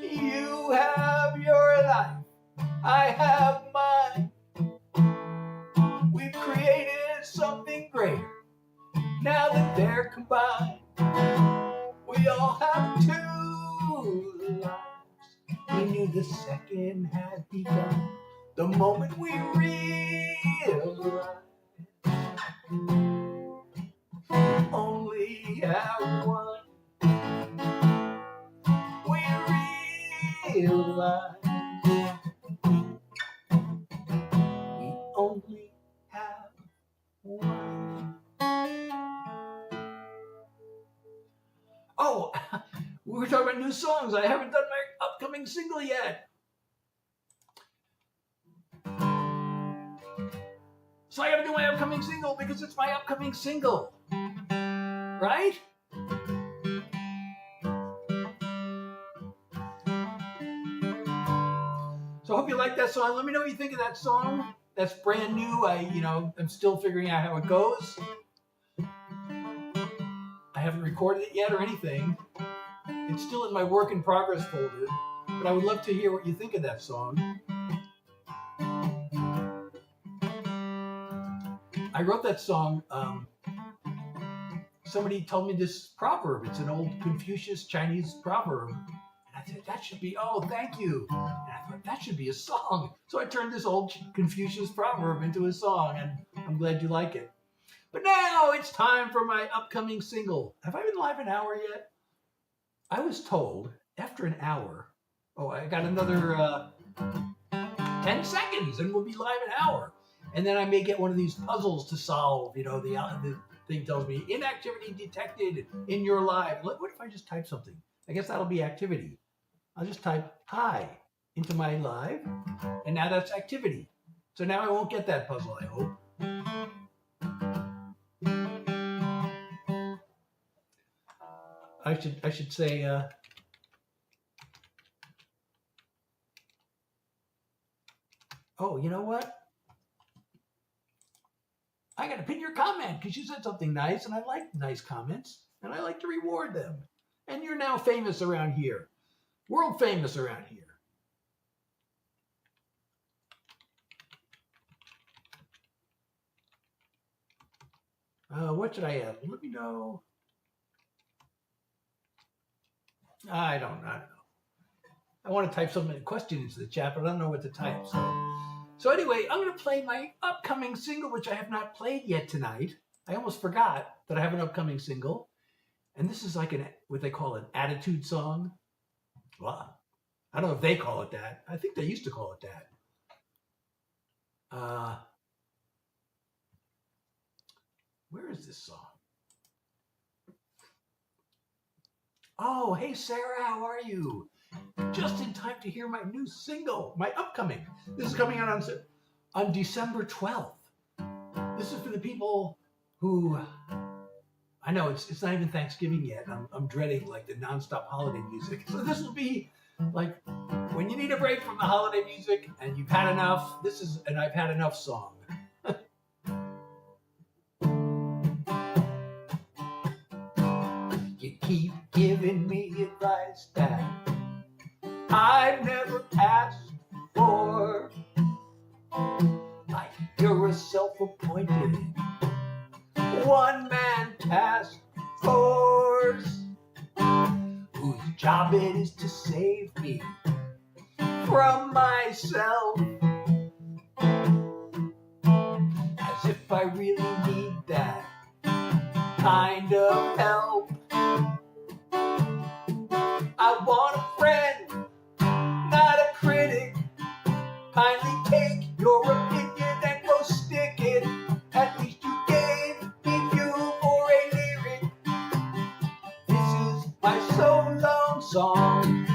You have your life, I have mine. We've created something greater now that they're combined. We all have two lives. We knew the second had begun the moment we realized we only have one. We realize we only have one. Oh, we were talking about new songs. I haven't done my upcoming single yet. So I gotta do my upcoming single because it's my upcoming single. Right? So I hope you like that song. Let me know what you think of that song. That's brand new. I'm still figuring out how it goes. I haven't recorded it yet or anything. It's still in my work in progress folder, but I would love to hear what you think of that song. I wrote that song. Somebody told me this proverb. It's an old Confucius Chinese proverb. And I said, that should be, oh, thank you. And I thought, that should be a song. So I turned this old Confucius proverb into a song, and I'm glad you like it. But now it's time for my upcoming single. Have I been live an hour yet? I was told after an hour, I got another 10 seconds and we'll be live an hour. And then I may get one of these puzzles to solve. The thing tells me inactivity detected in your live. What if I just type something? I guess that'll be activity. I'll just type hi into my live, and now that's activity. So now I won't get that puzzle, I hope. I should say oh, you know what? I got to pin your comment because you said something nice, and I like nice comments, and I like to reward them. And you're now famous around here. World famous around here. What should I add? Let me know. I don't know. I want to type some question into the chat, but I don't know what to type. So anyway, I'm going to play my upcoming single, which I have not played yet tonight. I almost forgot that I have an upcoming single. And this is like what they call an attitude song. Well, I don't know if they call it that. I think they used to call it that. Where is this song? Oh, hey Sarah, how are you? Just in time to hear my new single, my upcoming. This is coming out on December 12th. This is for the people who, I know it's not even Thanksgiving yet. I'm dreading like the nonstop holiday music. So this will be like when you need a break from the holiday music and you've had enough. This is an I've had enough song. You keep giving me advice that I've never asked for. Like you're a self-appointed one-man task force whose job it is to save me from myself. As if I really need that kind of help. I want a friend, not a critic. Kindly take your opinion and go stick it. At least you gave me fuel for a lyric. This is my so-long song.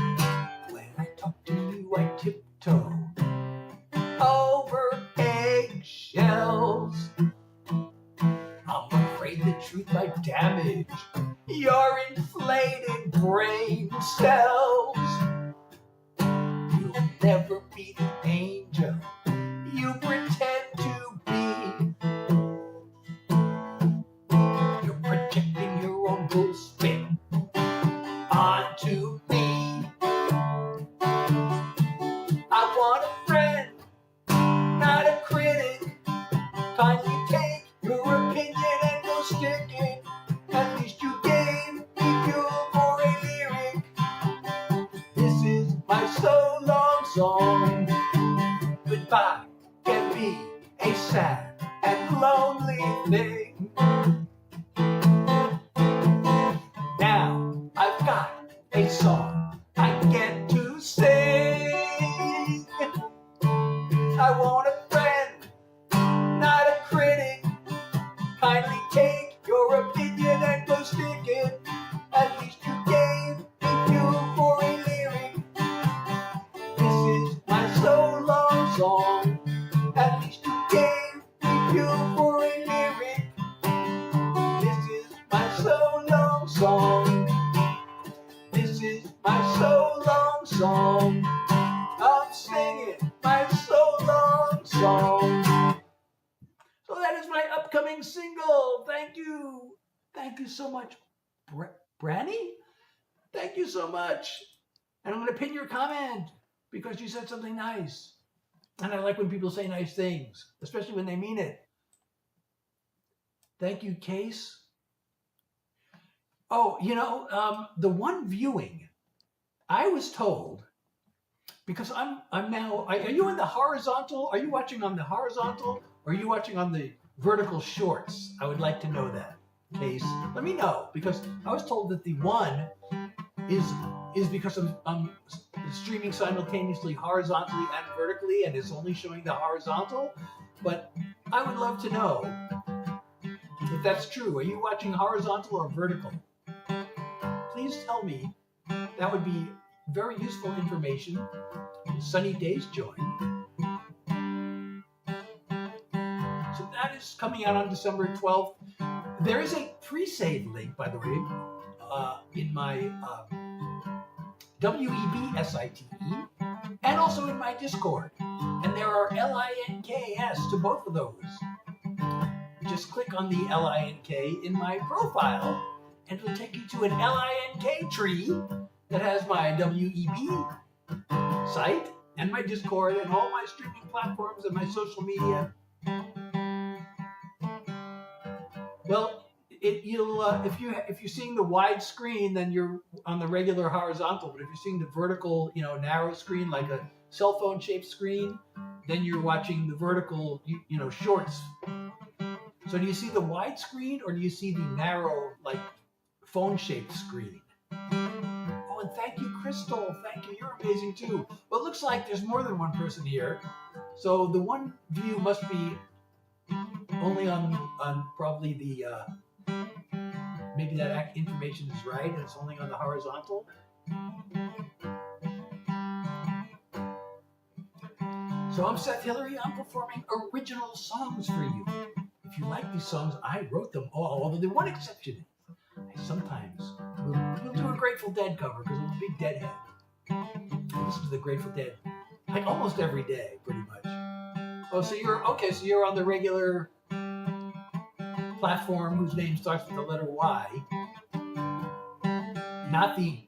When I talk to you, I tiptoe over eggshells. I'm afraid the truth might damage your inflated brain cells. You'll never be the angel you pretend to be. You're projecting your own bullshit onto me. I want a friend, not a critic. Kindly take your opinion and go stick it. At least you gave me fuel for a lyric. This is my so-long song. Goodbye can be a sad and lonely thing. Now I've got a song I get to sing. I want a friend, not a critic. Kindly take your opinion and go stick it. At least you gave me fuel for a lyric. This is my so-long song. At least you gave me fuel for a lyric. This is my so-long song. This is my so-long song. I'm singing my so-long song. So that is my upcoming single. Thank you. Thank you so much, Branny. Thank you so much. And I'm going to pin your comment because you said something nice. And I like when people say nice things, especially when they mean it. Thank you, Case. Oh, the one viewing, I was told, because I'm now, are you in the horizontal? Are you watching on the horizontal? Or are you watching on the vertical shorts? I would like to know that. Case, let me know, because I was told that the one is because I'm streaming simultaneously horizontally and vertically, and it's only showing the horizontal. But I would love to know if that's true. Are you watching horizontal or vertical? Please tell me. That would be very useful information. Sunny Days join. So that is coming out on December 12th. There is a pre-save link, by the way, in my WEBSITE, and also in my Discord. And there are LINKs to both of those. Just click on the LINK in my profile, and it'll take you to an LINK tree that has my WEB site and my Discord and all my streaming platforms and my social media. Well, if you're seeing the wide screen, then you're on the regular horizontal. But if you're seeing the vertical, narrow screen, like a cell phone shaped screen, then you're watching the vertical, shorts. So do you see the wide screen or do you see the narrow, like phone shaped screen? Oh, and thank you, Crystal, thank you. You're amazing too. Well, it looks like there's more than one person here. So the one view must be only on probably the, maybe that information is right and it's only on the horizontal. So I'm Seth Hillary. I'm performing original songs for you. If you like these songs, I wrote them all, although there's one exception. I sometimes we'll do a Grateful Dead cover because I'm a big Deadhead. I listen to the Grateful Dead like almost every day, pretty much. Oh, so you're okay. So you're on the regular platform whose name starts with the letter Y, not the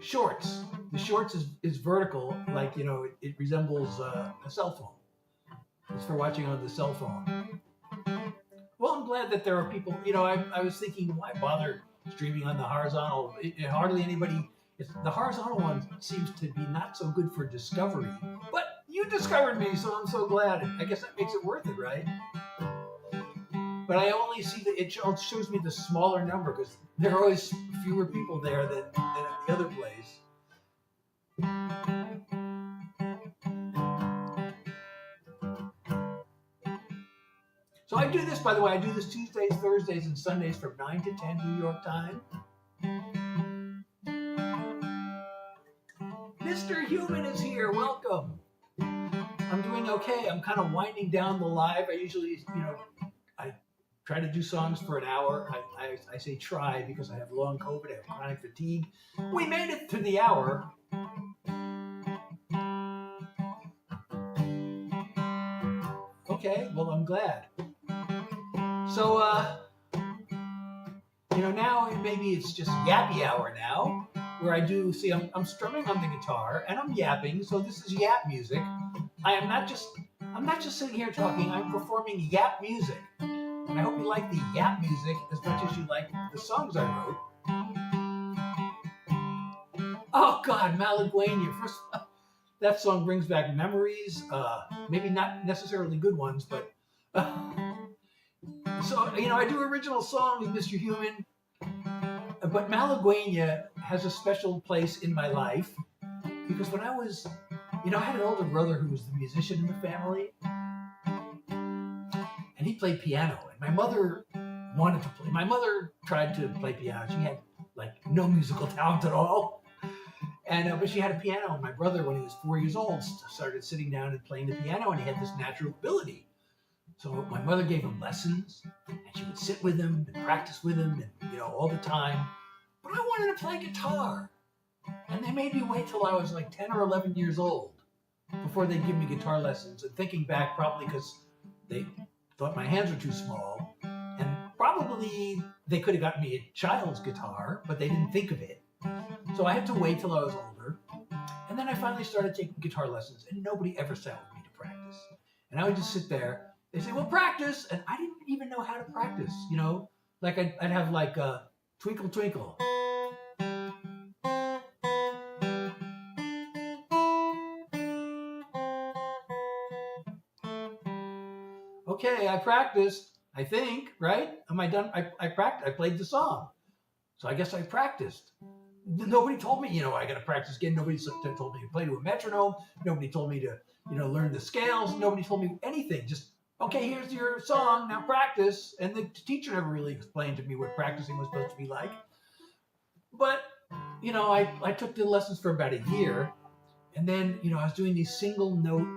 Shorts. The Shorts is vertical, like it resembles a cell phone. It's for watching on the cell phone. Well, I'm glad that there are people. I was thinking, why bother streaming on the horizontal? Hardly anybody. The horizontal one seems to be not so good for discovery. But you discovered me, so I'm so glad. I guess that makes it worth it, right? But I only see it shows me the smaller number because there are always fewer people there than at the other place. So I do this, by the way, I do this Tuesdays, Thursdays, and Sundays from 9 to 10 New York time. Mr. Human is here. Welcome. I'm doing okay. I'm kind of winding down the live. I usually, I try to do songs for an hour. I say try because I have long COVID. I have chronic fatigue. We made it to the hour. Okay, well, I'm glad. So, now maybe it's just yappy hour now, where I do, see, I'm strumming on the guitar and I'm yapping, so this is yap music. I'm not just sitting here talking, I'm performing yap music. And I hope you like the yap music as much as you like the songs I wrote. Oh God, Malagueña. First, that song brings back memories, maybe not necessarily good ones, but so, I do original songs, Mr. Human, but Malagueña has a special place in my life because when I was, I had an older brother who was the musician in the family, and he played piano, and my mother wanted to play. My mother tried to play piano. She had no musical talent at all. And but she had a piano, and my brother, when he was 4 years old, started sitting down and playing the piano, and he had this natural ability. So my mother gave him lessons, and she would sit with him and practice with him, and all the time. But I wanted to play guitar, and they made me wait till I was like 10 or 11 years old before they'd give me guitar lessons. And thinking back, probably because they thought my hands were too small, and probably they could have gotten me a child's guitar, but they didn't think of it. So I had to wait till I was older, and then I finally started taking guitar lessons, and nobody ever sat with me to practice. And I would just sit there. They say, well, practice, and I didn't even know how to practice, Like I'd have Twinkle Twinkle. Okay, I practiced, I think, right? Am I done? I played the song. So I guess I practiced. Nobody told me, I got to practice again. Nobody told me to play to a metronome. Nobody told me to, learn the scales. Nobody told me anything. Just, okay, here's your song, now practice. And the teacher never really explained to me what practicing was supposed to be like. But, I took the lessons for about a year. And then, I was doing these single note,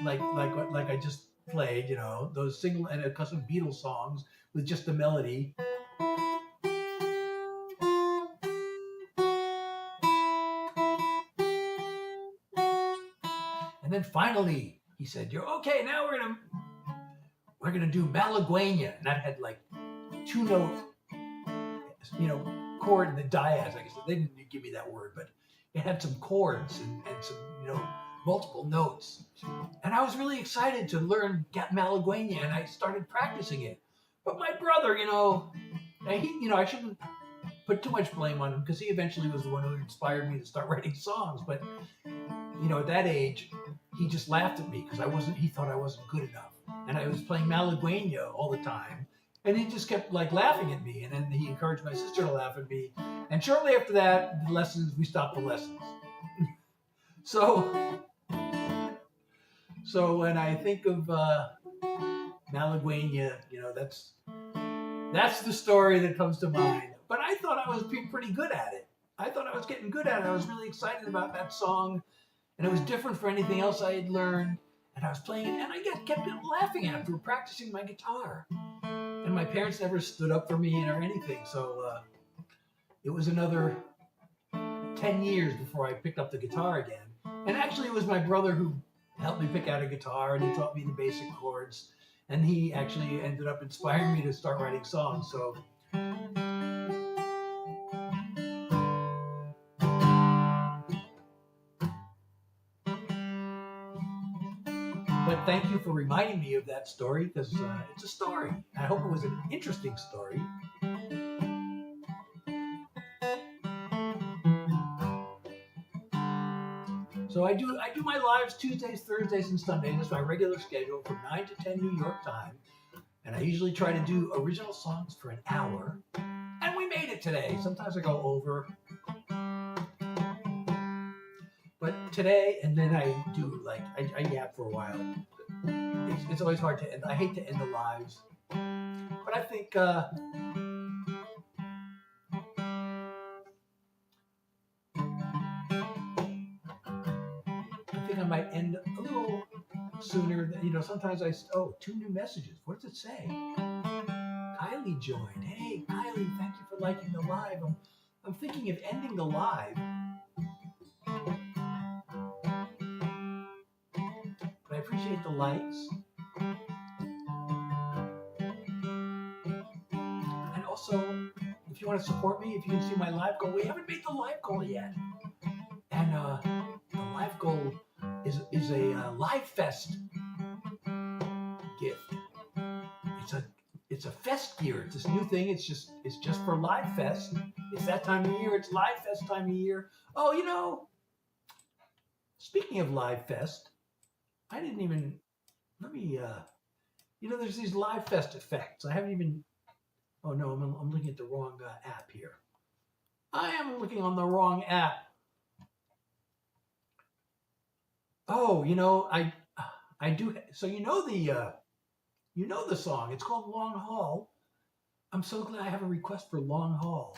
like I just played, those single and a custom Beatles songs with just the melody. And then finally, he said, "You're okay. Now we're gonna do Malagueña," and that had two note, chord in the diaz. I guess they didn't give me that word, but it had some chords and some multiple notes. And I was really excited to learn Malagueña, and I started practicing it. But my brother, I shouldn't put too much blame on him because he eventually was the one who inspired me to start writing songs. But at that age, he just laughed at me because he thought I wasn't good enough. And I was playing Malagueña all the time. And he just kept laughing at me. And then he encouraged my sister to laugh at me. And shortly after that, we stopped the lessons. So when I think of Malaguena, that's the story that comes to mind. But I thought I was pretty good at it. I thought I was getting good at it. I was really excited about that song, and it was different from anything else I had learned. And I was playing it, and I kept laughing after practicing my guitar. And my parents never stood up for me or anything. So it was another 10 years before I picked up the guitar again. And actually, it was my brother who helped me pick out a guitar, and he taught me the basic chords. And he actually ended up inspiring me to start writing songs. So but thank you for reminding me of that story, because it's a story. I hope it was an interesting story. So I do my lives Tuesdays, Thursdays, and Sundays. That's my regular schedule from 9 to 10 New York time. And I usually try to do original songs for an hour. And we made it today. Sometimes I go over. But today, and then I do, I yap for a while. It's always hard to end. I hate to end the lives. But I think I might end a little sooner. Sometimes 2 new messages. What does it say? Kylie joined. Hey, Kylie, thank you for liking the live. I'm thinking of ending the live. But I appreciate the likes. And also, if you want to support me, if you can see my live goal, we haven't made the live goal yet. And the live goal is a Live Fest gift. It's a fest gear. It's this new thing. It's just for Live Fest. It's that time of year. It's Live Fest time of year. Oh, speaking of Live Fest, I didn't even there's these Live Fest effects. I haven't even. Oh no, I'm looking at the wrong app here. I am looking on the wrong app. Oh, I do. So the song. It's called Long Haul. I'm so glad I have a request for Long Haul.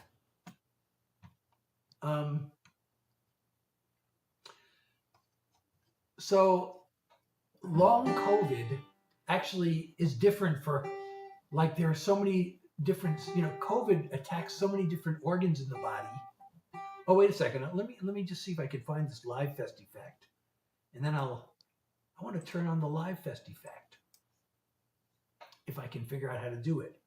So long COVID actually is different for, there are so many different, COVID attacks so many different organs in the body. Oh, wait a second. Let me just see if I can find this Live Fest effect. And then I want to turn on the Live Fest effect, if I can figure out how to do it.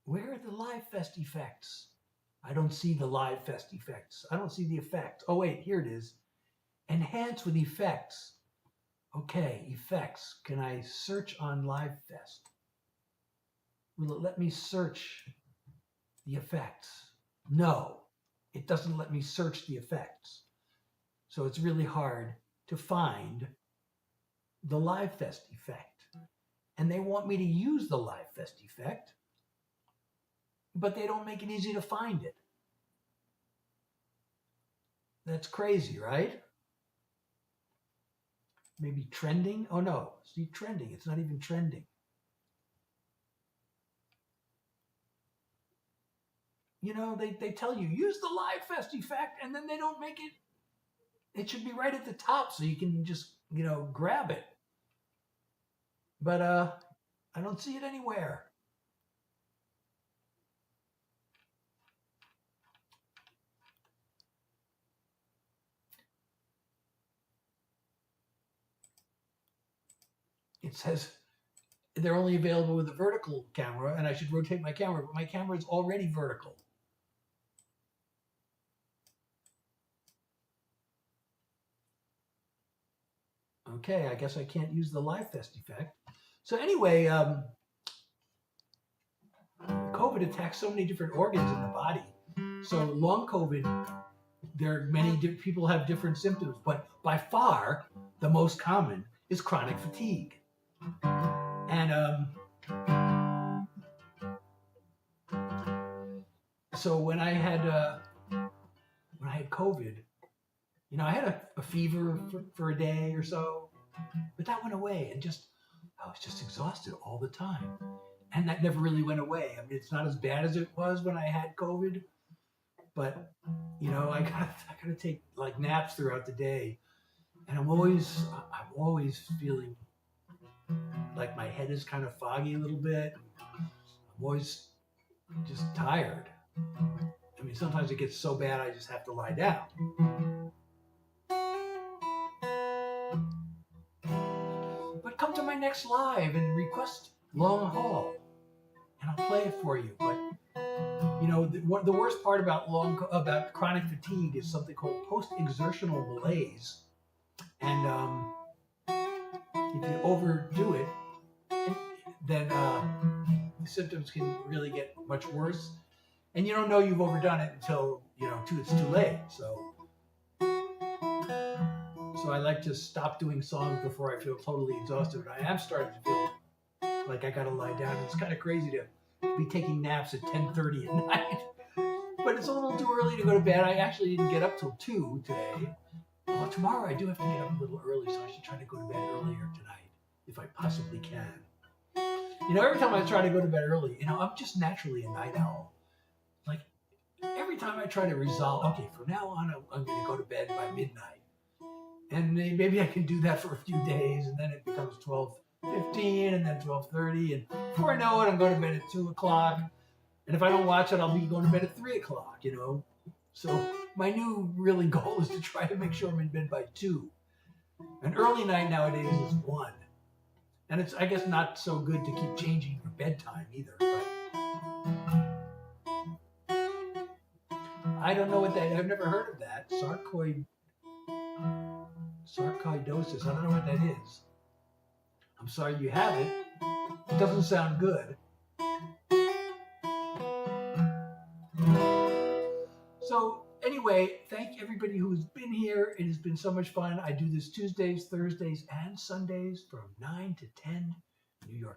Where are the Live Fest effects? I don't see the Live Fest effects. I don't see the effect. Oh, wait, here it is. Enhance with effects. Okay, effects. Can I search on Live Fest? Will it let me search the effects? No, it doesn't let me search the effects. So it's really hard to find the Live Fest effect. And they want me to use the Live Fest effect, but they don't make it easy to find it. That's crazy, right? Maybe trending? Oh no, see, trending. It's not even trending. They tell you, use the Live Fest effect, and then they don't make it. It should be right at the top so you can just, grab it. But I don't see it anywhere. It says they're only available with a vertical camera, and I should rotate my camera, but my camera is already vertical. Okay, I guess I can't use the Live Fest effect. So anyway, COVID attacks so many different organs in the body. So long COVID, there are many people have different symptoms, but by far the most common is chronic fatigue. And so when I had COVID, I had a fever for a day or so, but that went away, and I was just exhausted all the time, and that never really went away. I mean, it's not as bad as it was when I had COVID, but I gotta take like naps throughout the day, and I'm always feeling like my head is kind of foggy a little bit. I'm always just tired. I mean, sometimes it gets so bad I just have to lie down. But come to my next live and request Long Haul, and I'll play it for you. But the worst part about chronic fatigue is something called post-exertional malaise, and if you overdo it, then the symptoms can really get much worse, and you don't know you've overdone it until it's too late. So I like to stop doing songs before I feel totally exhausted. I am starting to feel like I gotta lie down. It's kind of crazy to be taking naps at 10:30 at night, but it's a little too early to go to bed. I actually didn't get up till 2 today. Well, tomorrow I do have to get up a little early, so I should try to go to bed earlier tonight if I possibly can. Every time I try to go to bed early, I'm just naturally a night owl. Like, every time I try to resolve, okay, from now on, I'm going to go to bed by midnight. And maybe I can do that for a few days, and then it becomes 12:15, and then 12:30, and before I know it, I'm going to bed at 2 o'clock. And if I don't watch it, I'll be going to bed at 3 o'clock, So my new really goal is to try to make sure I'm in bed by 2. An early night nowadays is 1. And it's, I guess, not so good to keep changing your bedtime either. But I don't know what that, I've never heard of that. Sarcoidosis. I don't know what that is. I'm sorry you have it. It doesn't sound good. So anyway, thank everybody who's been here. It has been so much fun. I do this Tuesdays, Thursdays, and Sundays from 9 to 10 New York